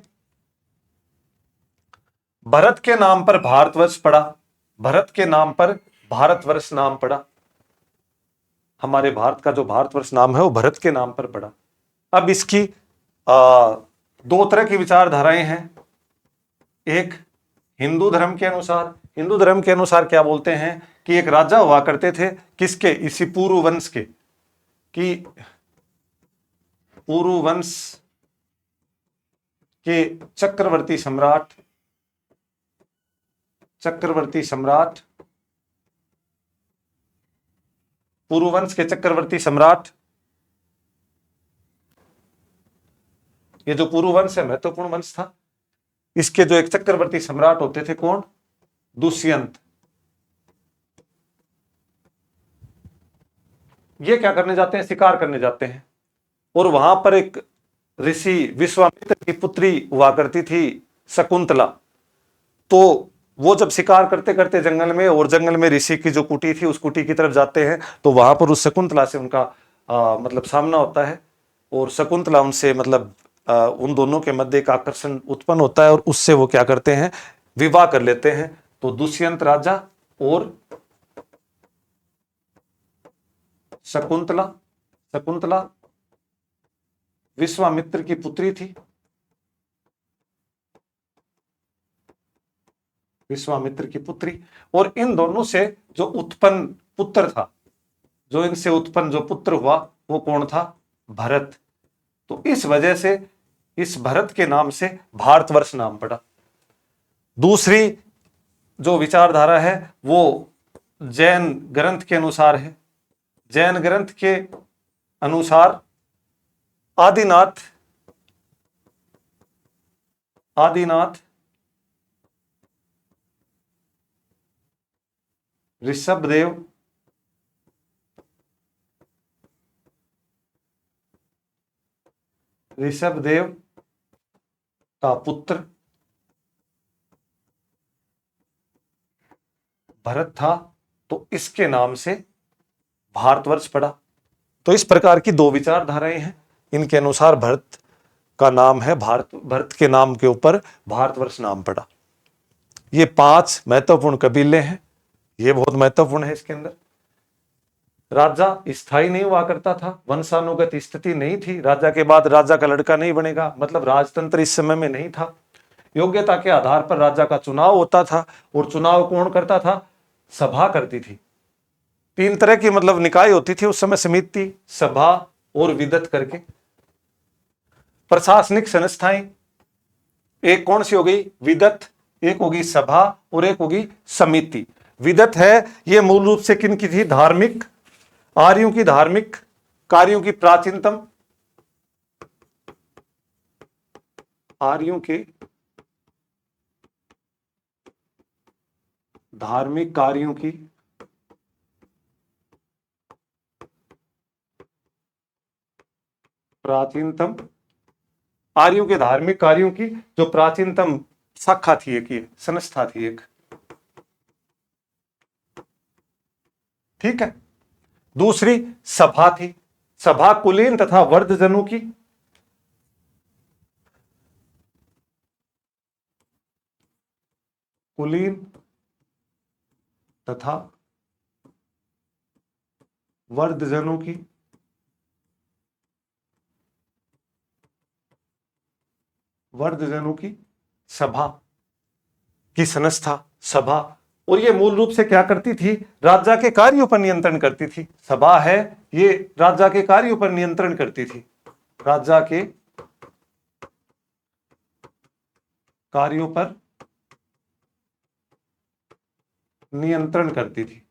भरत के नाम पर भारतवर्ष पड़ा। भरत के नाम पर भारतवर्ष नाम पड़ा। हमारे भारत का जो भारतवर्ष नाम है वो भरत के नाम पर पड़ा। अब इसकी 2 तरह की विचारधाराएं हैं। एक हिंदू धर्म के अनुसार, हिंदू धर्म के अनुसार क्या बोलते हैं कि एक राजा हुआ करते थे, किसके? इसी पुरु वंश के, कि पुरु वंश के चक्रवर्ती सम्राट, पुरुवंश के चक्रवर्ती सम्राट, ये जो पुरुवंश है महत्वपूर्ण वंश था, इसके जो एक चक्रवर्ती सम्राट होते थे, कौन? दुष्यंत। ये क्या करने जाते हैं? शिकार करने जाते हैं। और वहां पर एक ऋषि विश्वामित्र की पुत्री हुआ करती थी शकुंतला। तो वो जब शिकार करते करते जंगल में, और जंगल में ऋषि की जो कुटी थी उस कुटी की तरफ जाते हैं, तो वहां पर उस शकुंतला से उनका मतलब सामना होता है, और शकुंतला उनसे मतलब उन दोनों के मध्य एक आकर्षण उत्पन्न होता है, और उससे वो क्या करते हैं? विवाह कर लेते हैं। तो दुष्यंत राजा और शकुंतला विश्वामित्र की पुत्री थी। विश्वामित्र की पुत्री, और इन दोनों से जो उत्पन्न पुत्र था, जो इनसे उत्पन्न जो पुत्र हुआ वो कौन था? भरत। तो इस वजह से इस भरत के नाम से भारतवर्ष नाम पड़ा। दूसरी जो विचारधारा है वो जैन ग्रंथ के अनुसार है। जैन ग्रंथ के अनुसार आदिनाथ ऋषभदेव का पुत्र भरत था, तो इसके नाम से भारतवर्ष पड़ा। तो इस प्रकार की 2 विचारधाराएं हैं। इनके अनुसार भरत का नाम है भारत, भरत के नाम के ऊपर भारतवर्ष नाम पड़ा। ये 5 महत्वपूर्ण कबीले हैं। ये बहुत महत्वपूर्ण है। इसके अंदर राजा स्थायी नहीं हुआ करता था, वंशानुगत स्थिति नहीं थी। राजा के बाद राजा का लड़का नहीं बनेगा, मतलब राजतंत्र इस समय में नहीं था। योग्यता के आधार पर राजा का चुनाव होता था, और चुनाव कौन करता था? सभा करती थी। 3 तरह की मतलब निकाय होती थी उस समय, समिति, सभा और विदत करके। प्रशासनिक संस्थाएं एक कौन सी हो गई? विदत, एक होगी सभा, और एक होगी समिति। विदत है ये मूल रूप से किन की थी? धार्मिक, आर्यों की धार्मिक कार्यों की प्राचीनतम, आर्यों के धार्मिक कार्यों की प्राचीनतम, आर्यों के धार्मिक कार्यों की जो प्राचीनतम शाखा थी, एक ये संस्था थी एक। ठीक है। दूसरी सभा थी। सभा कुलीन तथा वर्धजनों की, कुलीन तथा वर्धजनों की सभा की संस्था, सभा। और ये मूल रूप से क्या करती थी? राजा के कार्यों पर नियंत्रण करती थी। सभा है ये राजा के कार्यों पर नियंत्रण करती थी, राजा के कार्यों पर नियंत्रण करती थी।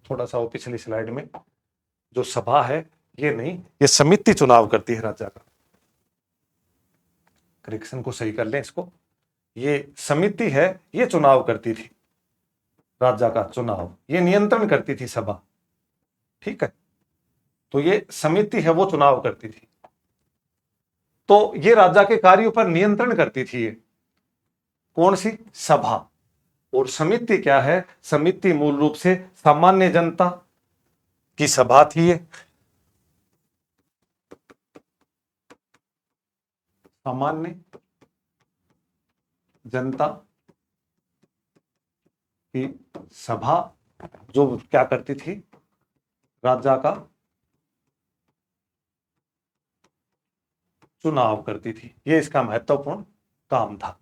थोड़ा सा वो पिछली स्लाइड में जो सभा है ये नहीं, ये समिति चुनाव करती है राजा का। करेक्शन को सही कर लें इसको। ये समिति है, ये चुनाव करती थी, राजा का चुनाव ये नियंत्रण करती थी सभा, ठीक है। तो ये समिति है वो चुनाव करती थी, तो ये राजा के कार्यों पर नियंत्रण करती थी। ये कौन सी? सभा। और समिति क्या है? समिति मूल रूप से सामान्य जनता की सभा थी। ये सामान्य जनता की सभा जो क्या करती थी? राजा का चुनाव करती थी। ये इसका महत्वपूर्ण काम था।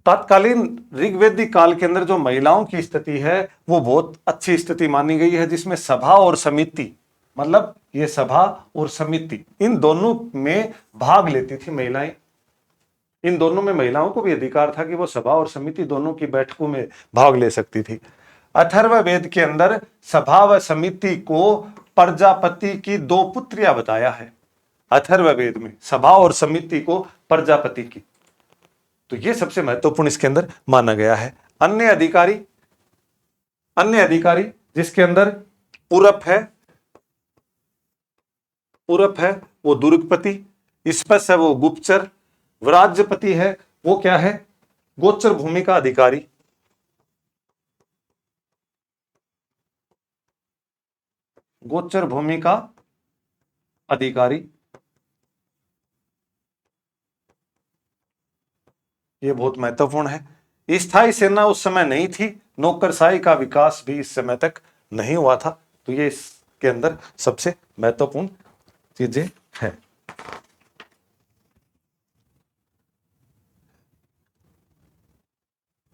तत्कालीन ऋग्वेदिक काल के अंदर जो महिलाओं की स्थिति है वो बहुत अच्छी स्थिति मानी गई है, जिसमें सभा और समिति, मतलब ये सभा और समिति इन दोनों में भाग लेती थी महिलाएं। इन दोनों में महिलाओं को भी अधिकार था कि वो सभा और समिति दोनों की बैठकों में भाग ले सकती थी। अथर्ववेद के अंदर सभा व समिति को प्रजापति की दो पुत्रियां बताया है। अथर्ववेद में सभा और समिति को प्रजापति की, तो ये सबसे महत्वपूर्ण इसके अंदर माना गया है। अन्य अधिकारी जिसके अंदर पूरप है वो दुर्गपति, स्पष्ट है वो गुप्तचर, व्राज्यपति है वो क्या है? गोचर भूमि का अधिकारी। गोचर भूमि का अधिकारी, ये बहुत महत्वपूर्ण है। स्थायी सेना उस समय नहीं थी, नौकरशाही का विकास भी इस समय तक नहीं हुआ था, तो ये इसके अंदर सबसे महत्वपूर्ण चीजें हैं।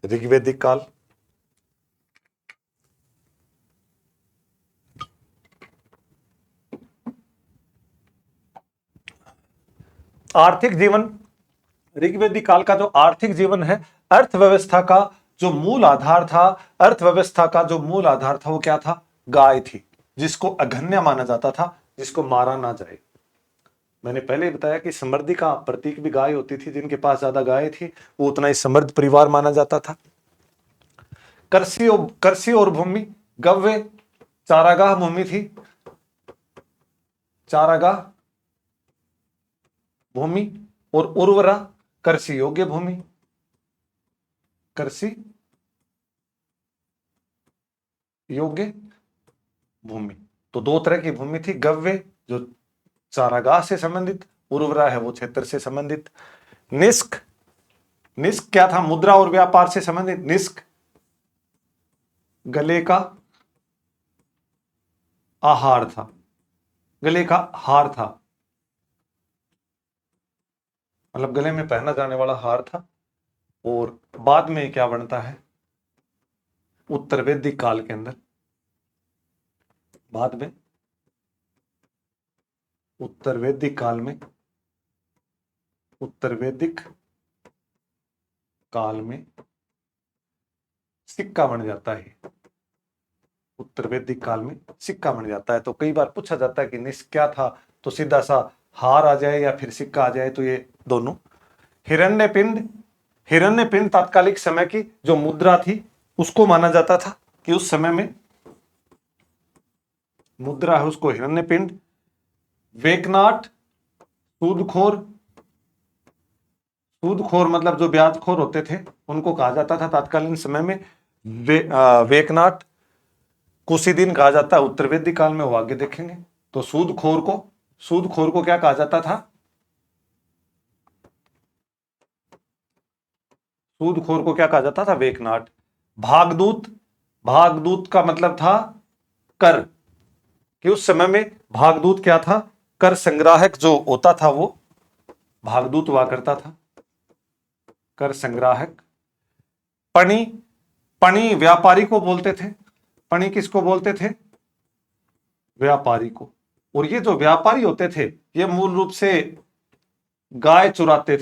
ऋग्वेदिक काल, आर्थिक जीवन, ऋग्वेदिक काल का जो आर्थिक जीवन है, अर्थव्यवस्था का जो मूल आधार था, वो क्या था? गाय थी, जिसको अघन्य माना जाता था, जिसको मारा ना जाए। मैंने पहले ही बताया कि समृद्धि का प्रतीक भी गाय होती थी। जिनके पास ज्यादा गाय थी वो उतना ही समृद्ध परिवार माना जाता था। कृषि और भूमि, गव्य चारागाह भूमि थी, चारागाह भूमि, और उर्वरा कृषि योग्य भूमि, कृषि योग्य भूमि। तो दो तरह की भूमि थी, गव्य जो चारागाह से संबंधित, उर्वरा है वो क्षेत्र से संबंधित। निष्क क्या था? मुद्रा और व्यापार से संबंधित। निष्क गले का आहार था, गले का हार था, मतलब गले में पहना जाने वाला हार था। और बाद में क्या बनता है? उत्तर वैदिक काल के अंदर, बाद में उत्तर वैदिक काल में सिक्का बन जाता है। उत्तर वैदिक काल में सिक्का बन जाता है। तो कई बार पूछा जाता है कि निष्क क्या था, तो सीधा सा हार आ जाए या फिर सिक्का आ जाए, तो ये दोनों। हिरण्यपिंड तात्कालिक समय की जो मुद्रा थी उसको माना जाता था कि उस समय में मुद्रा है उसको हिरण्यपिंड। वेकनाट सूदखोर मतलब जो ब्याजखोर होते थे उनको कहा जाता था तात्कालीन समय में वेकनाट। कुछ ही दिन कहा जाता है उत्तर वैदिक काल में, वो आगे देखेंगे। तो सूदखोर को क्या कहा जाता था? सूदखोर को क्या कहा जाता था? वेकनाट। भागदूत का मतलब था कर, कि उस समय में भागदूत क्या था? कर संग्राहक जो होता था वो भागदूत हुआ करता था, कर संग्राहक। पणी व्यापारी को बोलते थे। पणी किसको बोलते थे? व्यापारी को। और ये जो व्यापारी होते थे ये मूल रूप से गाय चुराते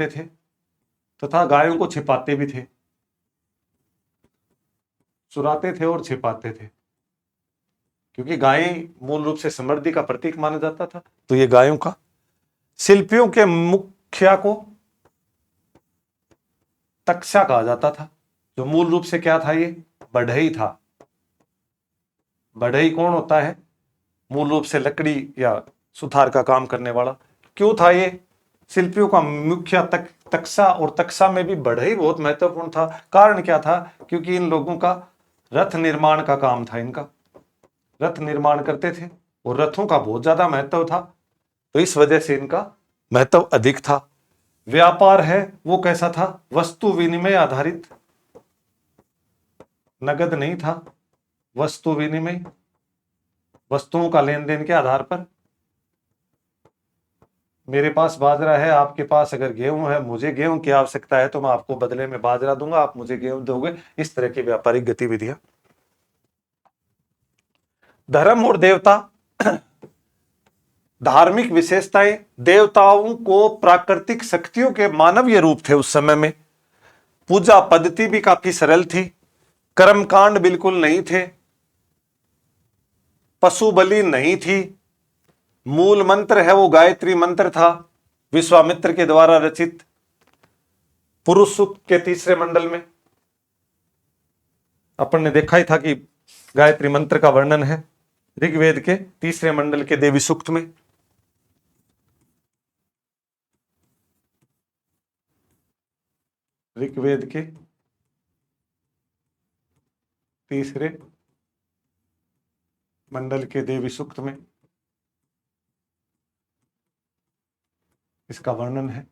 थे तथा गायों को छिपाते भी थे, चुराते थे और छिपाते थे, क्योंकि गाय मूल रूप से समृद्धि का प्रतीक माना जाता था। तो ये गायों का शिल्पियों के मुखिया को तक्षा कहा जाता था, जो मूल रूप से क्या था, ये बढ़ई था। बढ़ई कौन होता है? मूल रूप से लकड़ी या सुथार का काम करने वाला। क्यों था ये शिल्पियों का मुखिया तक्षा? और तक्षा में भी बढ़ई बहुत महत्वपूर्ण था। कारण क्या था? क्योंकि इन लोगों का रथ निर्माण का काम था, इनका रथ निर्माण करते थे और रथों का बहुत ज्यादा महत्व था, तो इस वजह से इनका महत्व अधिक था। व्यापार है वो कैसा था? वस्तु विनिमय आधारित, नगद नहीं था, वस्तु विनिमय, वस्तुओं का लेन देन के आधार पर। मेरे पास बाजरा है, आपके पास अगर गेहूं है, मुझे गेहूं की आवश्यकता है तो मैं आपको बदले में बाजरा दूंगा, आप मुझे गेहूं दोगे। इस तरह की व्यापारिक गतिविधियां। धर्म और देवता, धार्मिक विशेषताएं। देवताओं को प्राकृतिक शक्तियों के मानवीय रूप थे उस समय में। पूजा पद्धति भी काफी सरल थी, कर्मकांड बिल्कुल नहीं थे, पशु बलि नहीं थी। मूल मंत्र है वो गायत्री मंत्र था, विश्वामित्र के द्वारा रचित, पुरुष सूक्त के तीसरे मंडल में। अपन ने देखा ही था कि गायत्री मंत्र का वर्णन है ऋग्वेद के तीसरे मंडल के देवी सूक्त में। ऋग्वेद के तीसरे मंडल के देवी सूक्त में इसका वर्णन है।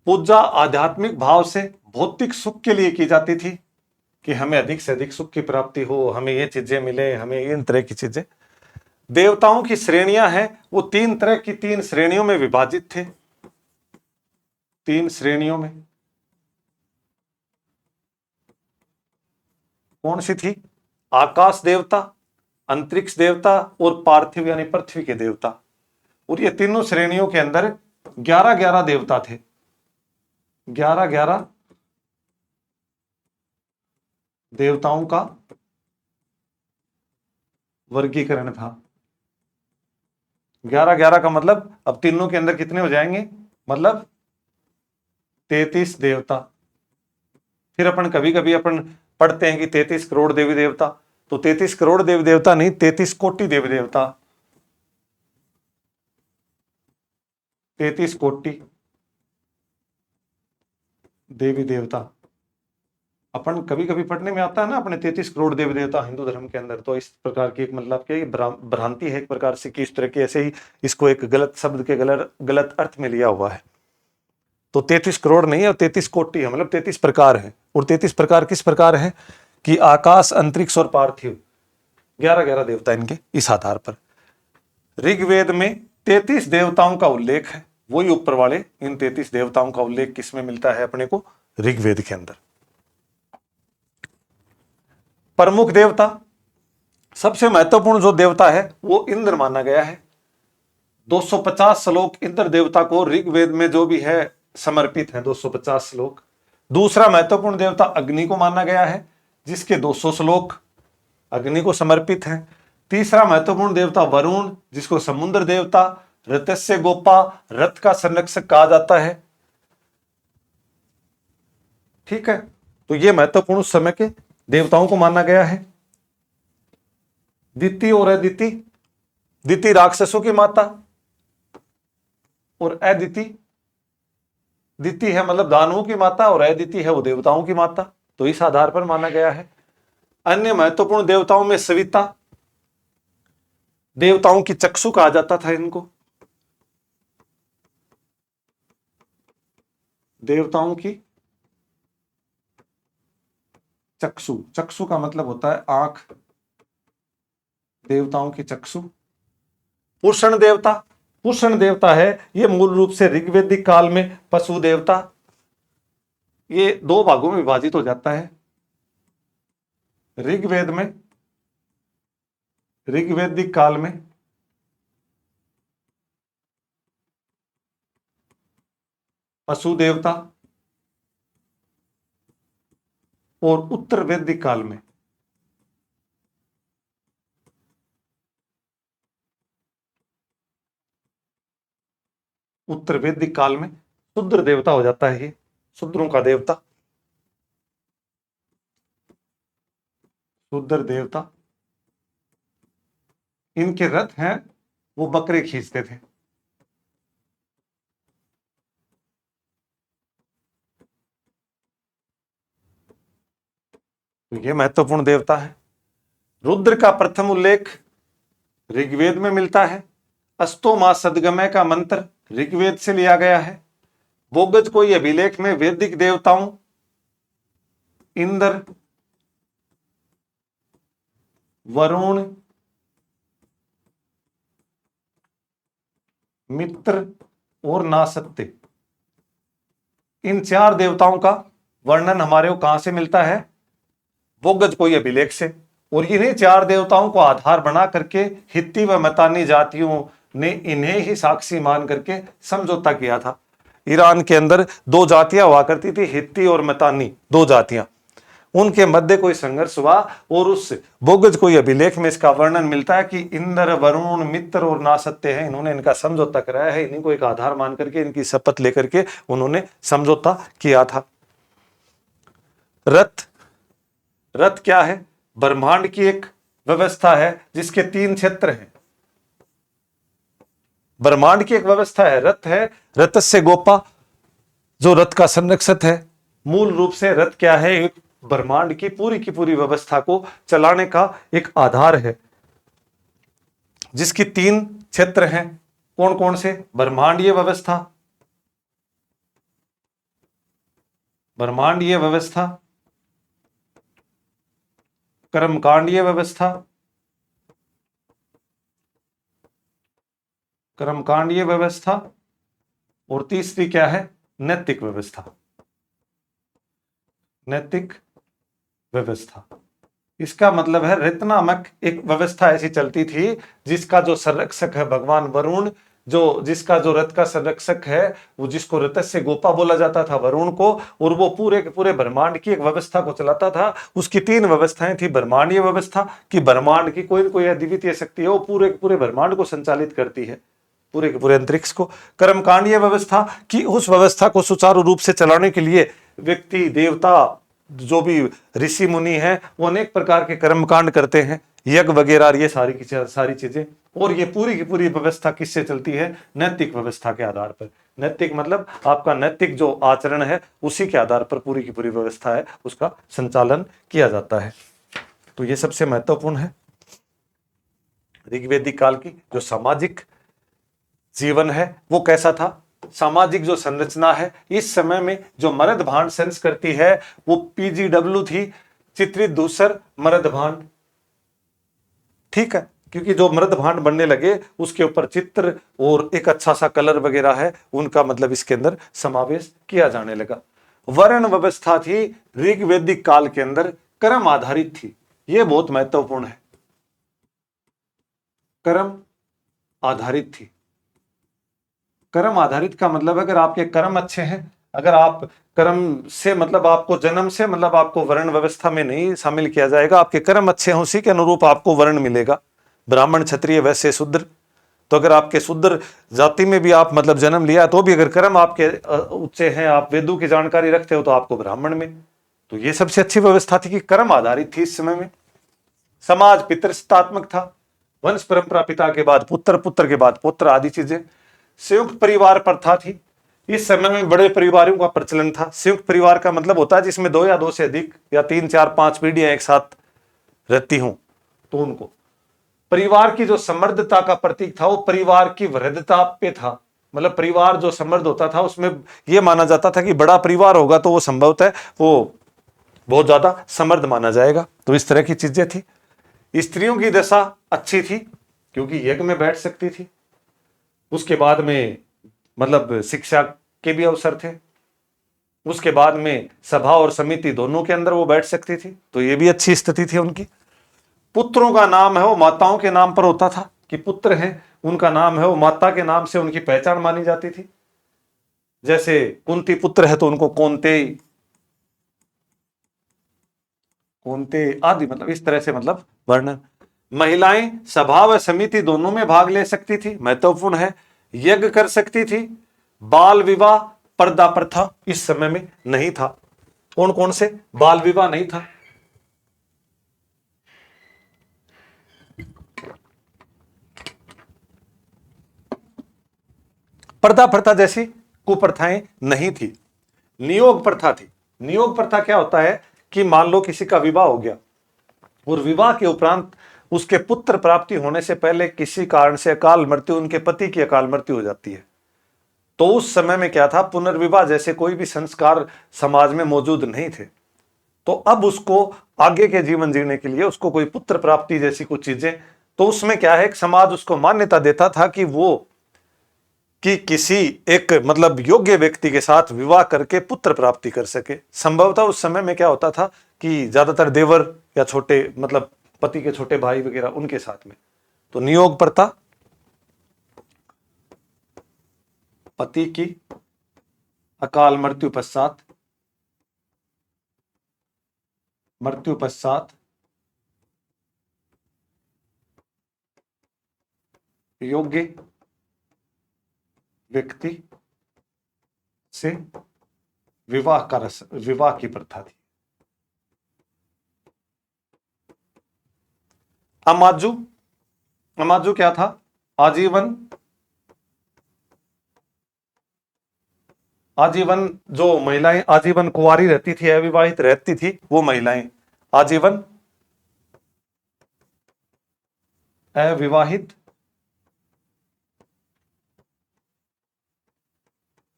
पूजा आध्यात्मिक भाव से भौतिक सुख के लिए की जाती थी, कि हमें अधिक से अधिक सुख की प्राप्ति हो, हमें ये चीजें मिले, हमें इन तरह की चीजें। देवताओं की श्रेणियां हैं वो तीन तरह की, तीन श्रेणियों में विभाजित थे, तीन श्रेणियों में। कौन सी थी? आकाश देवता, अंतरिक्ष देवता और पार्थिव यानी पृथ्वी के देवता। और ये तीनों श्रेणियों के अंदर 11-11 देवता थे, 11-11 देवताओं का वर्गीकरण था। 11-11 का मतलब अब तीनों के अंदर कितने हो जाएंगे? मतलब 33 देवता। फिर अपन कभी कभी अपन पढ़ते हैं कि 33 करोड़ देवी देवता, तो 33 करोड़ देवी देवता नहीं, 33 कोटि देवी देवता, 33 कोटि देवी देवता। अपन कभी कभी पढ़ने में आता है ना अपने 33 करोड़ देवी देवता हिंदू धर्म के अंदर, तो इस प्रकार की एक मतलब कि भ्रांति है एक प्रकार से, कि इस तरह के ऐसे ही इसको एक गलत शब्द के गलत अर्थ में लिया हुआ है। तो 33 करोड़ नहीं है, और 33 कोटि है, मतलब 33 प्रकार है। और 33 प्रकार किस प्रकार है? कि आकाश, अंतरिक्ष और पार्थिव, 11-11 देवता इनके, इस आधार पर। ऋग्वेद में 33 देवताओं का उल्लेख है, वही ऊपर वाले इन 33 देवताओं का उल्लेख किसमें मिलता है अपने को? ऋग्वेद के अंदर। प्रमुख देवता, सबसे महत्वपूर्ण जो देवता है वो इंद्र माना गया है। 250 श्लोक इंद्र देवता को ऋग्वेद में जो भी है समर्पित है, 250 श्लोक। दूसरा महत्वपूर्ण देवता अग्नि को माना गया है, जिसके 200 श्लोक अग्नि को समर्पित हैं। तीसरा महत्वपूर्ण देवता वरुण, जिसको समुद्र देवता, रथस्य गोपा, रथ का संरक्षक कहा जाता है। ठीक है, तो ये महत्वपूर्ण उस समय के देवताओं को माना गया है। दिति और अदिति, दिति राक्षसों की माता और अदिति, दिति है मतलब दानवों की माता और अदिति है वो देवताओं की माता, तो इस आधार पर माना गया है। अन्य महत्वपूर्ण देवताओं में सविता, देवताओं की चक्षु कहा जाता था इनको, देवताओं की चक्षु, चक्षु का मतलब होता है आंख, देवताओं की चक्षु। पुष्ण देवता, पुष्ण देवता है ये मूल रूप से ऋग्वेदिक काल में पशु देवता, ये दो भागों में विभाजित हो जाता है। ऋग्वेद में, ऋग्वेदिक काल में पशु देवता और उत्तर वैदिक काल में उत्तर वैदिक काल में शूद्र देवता हो जाता है, ये शूद्रों का देवता, शूद्र देवता। इनके रथ हैं वो बकरे खींचते थे। तो ये महत्वपूर्ण देवता है। रुद्र का प्रथम उल्लेख ऋग्वेद में मिलता है। अस्तो मां सदगमय का मंत्र ऋग्वेद से लिया गया है। बोगज कोई अभिलेख में वैदिक देवताओं इंद्र, वरुण, मित्र और नासत्य, इन चार देवताओं का वर्णन हमारे को कहां से मिलता है? बोगज कोई अभिलेख से। और इन्हीं चार देवताओं को आधार बना करके हित्ती व मतानी जातियों ने इन्हें ही साक्षी मान करके समझौता किया था। ईरान के अंदर दो जातियां हुआ करती थी, हित्ती और मतानी, दो जातियां। उनके मध्य कोई संघर्ष हुआ और उस बोगज कोई अभिलेख में इसका वर्णन मिलता है कि इंद्र, वरुण, मित्र और नासत्य है, इन्होंने इनका समझौता कराया है। इन्हीं को एक आधार मान करके इनकी शपथ लेकर के उन्होंने समझौता किया था। रथ, रथ क्या है? ब्रह्मांड की एक व्यवस्था है जिसके 3 क्षेत्र हैं। ब्रह्मांड की एक व्यवस्था है, रथ है। रथ से गोपा, जो रथ का संरक्षक है। मूल रूप से रथ क्या है? एक ब्रह्मांड की पूरी व्यवस्था को चलाने का एक आधार है, जिसकी 3 क्षेत्र हैं। कौन कौन से? ब्रह्मांडीय व्यवस्था, ब्रह्मांडीय व्यवस्था, कर्मकांडीय व्यवस्था, कर्मकांडीय व्यवस्था, और तीसरी क्या है? नैतिक व्यवस्था, नैतिक व्यवस्था। इसका मतलब है रथ नामक एक व्यवस्था ऐसी चलती थी जिसका जो संरक्षक है भगवान वरुण, जिसका जो रथ का संरक्षक है, वो जिसको रथ से गोपा बोला जाता था, वरुण को, और वो पूरे के पूरे ब्रह्मांड की एक व्यवस्था को चलाता था। उसकी 3 व्यवस्थाएं थी। ब्रह्मांडीय व्यवस्था कि ब्रह्मांड की कोई न कोई अद्वितीय शक्ति है, वो पूरे के पूरे ब्रह्मांड को संचालित करती है, पूरे के पूरे अंतरिक्ष को। कर्मकांडीय व्यवस्था कि उस व्यवस्था को सुचारू रूप से चलाने के लिए व्यक्ति, देवता, जो भी ऋषि मुनि हैं, वो अनेक प्रकार के कर्मकांड करते हैं, यज्ञ वगैरह, ये सारी चीजें। और ये पूरी की पूरी व्यवस्था किससे चलती है? नैतिक व्यवस्था के आधार पर। नैतिक मतलब आपका नैतिक जो आचरण है उसी के आधार पर पूरी की पूरी व्यवस्था है उसका संचालन किया जाता है। तो ये सबसे महत्वपूर्ण है। ऋग्वेदिक काल की जो सामाजिक जीवन है वो कैसा था? सामाजिक जो संरचना है इस समय में जो मर्द भांड संस्कृति है वो PGW थी, चित्रित धूसर मर्द भांड। ठीक है, क्योंकि जो मर्द भांड बनने लगे उसके ऊपर चित्र और एक अच्छा सा कलर वगैरह है, उनका मतलब इसके अंदर समावेश किया जाने लगा। वर्ण व्यवस्था थी ऋग्वेदिक काल के अंदर, कर्म आधारित थी। यह बहुत महत्वपूर्ण है, कर्म आधारित थी। कर्म आधारित का मतलब अगर आपके कर्म अच्छे हैं, अगर आप कर्म से मतलब आपको जन्म से मतलब आपको वर्ण व्यवस्था में नहीं शामिल किया जाएगा, आपके कर्म अच्छे हैं उसी के अनुरूप आपको वर्ण मिलेगा, ब्राह्मण, क्षत्रिय, वैश्य, शूद्र। तो अगर आपके शूद्र जाति में भी आप मतलब जन्म लिया तो भी अगर कर्म आपके ऊंचे हैं, आप वेदों की जानकारी रखते हो तो आपको ब्राह्मण में। तो ये सबसे अच्छी व्यवस्था थी कि कर्म आधारित थी इस समय में। समाज पितृसत्तात्मक था, वंश परंपरा, पिता के बाद पुत्र, पुत्र के बाद पुत्र आदि चीजें। संयुक्त परिवार प्रथा थी। इस समय में बड़े परिवारों का प्रचलन था। संयुक्त परिवार का मतलब होता है जिसमें 2 या 2 से अधिक या 3, 4, 5 पीढ़ियां एक साथ रहती हों, तो उनको। परिवार की जो समृद्धता का प्रतीक था वो परिवार की वृद्धता पे था। मतलब परिवार जो समृद्ध होता था उसमें यह माना जाता था कि बड़ा परिवार होगा तो वो संभवतः वो बहुत ज्यादा समृद्ध माना जाएगा। तो इस तरह की चीजें थी। स्त्रियों की दशा अच्छी थी क्योंकि यज्ञ में बैठ सकती थी। उसके बाद में मतलब शिक्षा के भी अवसर थे। उसके बाद में सभा और समिति दोनों के अंदर वो बैठ सकती थी, तो ये भी अच्छी स्थिति थी उनकी। पुत्रों का नाम है वो माताओं के नाम पर होता था कि पुत्र हैं, उनका नाम है वो माता के नाम से उनकी पहचान मानी जाती थी। जैसे कुंती पुत्र है तो उनको कौन्ते, कौन्ते आदि, मतलब इस तरह से मतलब वर्णन। महिलाएं सभा व समिति दोनों में भाग ले सकती थी, महत्वपूर्ण है। यज्ञ कर सकती थी, बाल विवाह, पर्दा प्रथा इस समय में नहीं था। कौन कौन से? बाल विवाह नहीं था, पर्दा प्रथा जैसी कुप्रथाएं नहीं थी, नियोग प्रथा थी। नियोग प्रथा क्या होता है कि मान लो किसी का विवाह हो गया और विवाह के उपरांत उसके पुत्र प्राप्ति होने से पहले किसी कारण से अकाल मृत्यु, उनके पति की अकाल मृत्यु हो जाती है, तो उस समय में क्या था, पुनर्विवाह जैसे कोई भी संस्कार समाज में मौजूद नहीं थे। तो अब उसको आगे के जीवन जीने के लिए उसको कोई पुत्र प्राप्ति जैसी कुछ चीजें, तो उसमें क्या है, समाज उसको मान्यता देता था कि वो कि किसी एक मतलब योग्य व्यक्ति के साथ विवाह करके पुत्र प्राप्ति कर सके। संभवतः उस समय में क्या होता था कि ज्यादातर देवर या छोटे मतलब पति के छोटे भाई वगैरह उनके साथ में। तो नियोग प्रथा, पति की अकाल मृत्यु पश्चात योग्य व्यक्ति से विवाह की प्रथा थी। अमाजू, अमाजू क्या था? आजीवन जो महिलाएं आजीवन कुंवारी रहती थी, अविवाहित रहती थी, वो महिलाएं आजीवन अविवाहित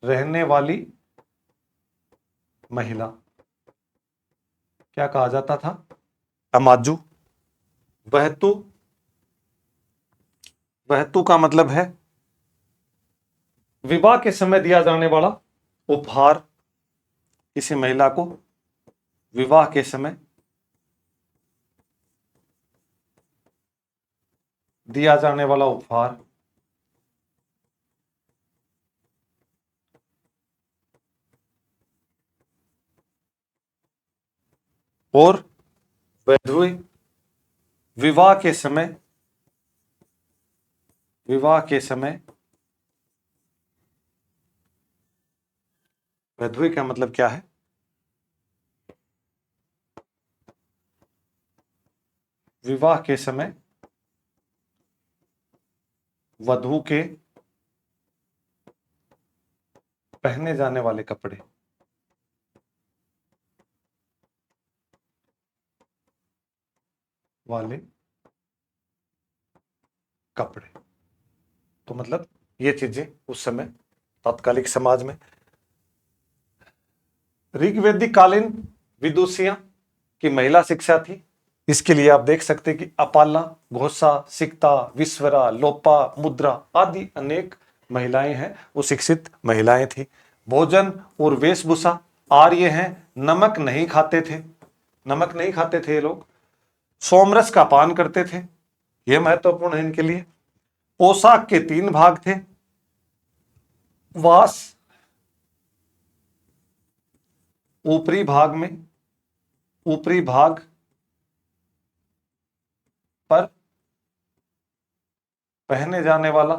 रहने वाली महिला क्या कहा जाता था? अमाजू। वहतु, वहतु का मतलब है विवाह के समय दिया जाने वाला उपहार। किसी महिला को विवाह के समय दिया जाने वाला उपहार। और वधुए विवाह के समय, वधुए का मतलब क्या है? विवाह के समय वधु के पहने जाने वाले कपड़े, तो मतलब ये चीजें उस समय तात्कालिक समाज में। ऋग्वैदिक कालीन विदुषियां की महिला शिक्षा थी। इसके लिए आप देख सकते हैं कि अपाला, घोषा, सिक्ता, विश्वरा, लोपा, मुद्रा आदि अनेक महिलाएं हैं, वो शिक्षित महिलाएं थी। भोजन और वेशभूषा, आर्य हैं, नमक नहीं खाते थे, नमक नहीं खाते थे ये लोग। सोमरस का पान करते थे, यह महत्वपूर्ण है इनके लिए। पोशाक के 3 भाग थे, वास ऊपरी भाग पर पहने जाने वाला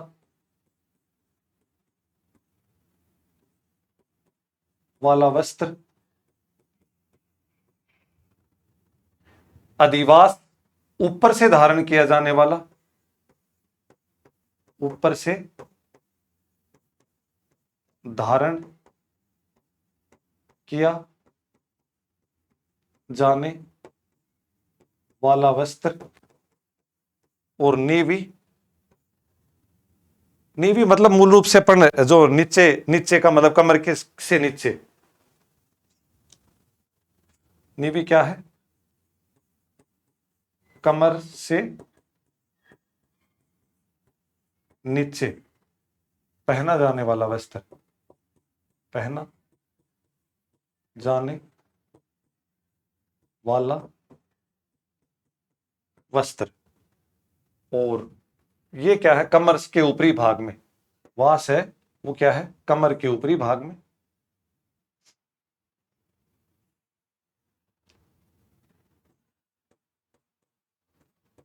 वस्त्र, अधिवास ऊपर से धारण किया जाने वाला, ऊपर से धारण किया जाने वाला वस्त्र। और नीवी, नीवी मतलब मूल रूप से अपन जो नीचे, नीचे का मतलब कमर के से नीचे, नीवी क्या है? कमर से नीचे पहना जाने वाला वस्त्र, पहना जाने वाला वस्त्र। और ये क्या है? कमर के ऊपरी भाग में वास है, वो क्या है? कमर के ऊपरी भाग में।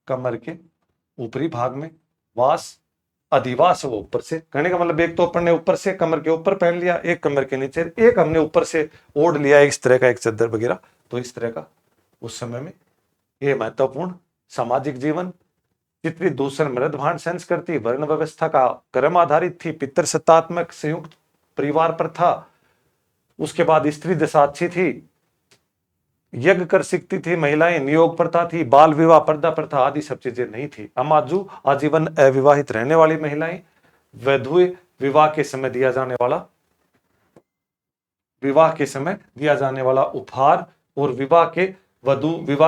कमर के ऊपरी भाग में वास, अधिवास है वो ऊपर से। कहने का मतलब एक तो अपन ने ऊपर से कमर के ऊपर पहन लिया, एक कमर के नीचे, एक हमने ऊपर से ओढ़ लिया इस तरह का एक चादर वगैरह। तो इस तरह का उस समय में ये महत्वपूर्ण सामाजिक जीवन। चित्रित दूषण मृदभान संस्कृति वर्ण व्यवस्था का क्रम आधारित थी। पितृसत्तात्मक संयुक्त परिवार पर था। उसके बाद स्त्री दशा अच्छी थी, यज्ञ कर सकती थी महिलाएं, नियोग प्रथा थी, बाल विवाह पर्दा प्रथा आदि सब चीजें नहीं थी। अमाजू आजीवन अविवाहित रहने वाली महिलाएं, वधुए विवाह के समय दिया जाने वाला उपहार और विवाह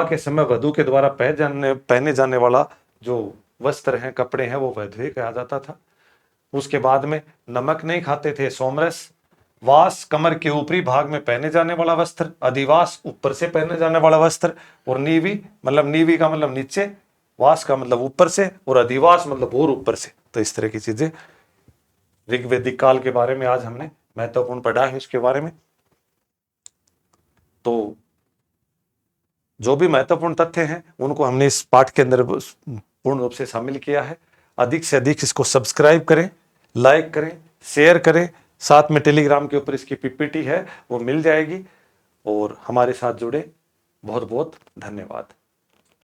के समय वधु के द्वारा पहने जाने वाला जो वस्त्र हैं, कपड़े हैं, वो वधुए कहा जाता था। उसके बाद में नमक नहीं खाते थे, सोमरस। वास कमर के ऊपरी भाग में पहने जाने वाला वस्त्र, अधिवास ऊपर से पहने जाने वाला वस्त्र, और नीवी का मतलब नीचे, वास का मतलब ऊपर से, और अधिवास मतलब और ऊपर से। तो इस तरह की चीजें ऋग्वैदिक काल के बारे में आज हमने महत्वपूर्ण पढ़ा है इसके बारे में। तो जो भी महत्वपूर्ण तथ्य हैं उनको हमने इस पाठ के अंदर पूर्ण रूप से शामिल किया है। अधिक से अधिक इसको सब्सक्राइब करें, लाइक करें, शेयर करें। साथ में टेलीग्राम के ऊपर इसकी पीपीटी है, वो मिल जाएगी। और हमारे साथ जुड़े बहुत बहुत धन्यवाद।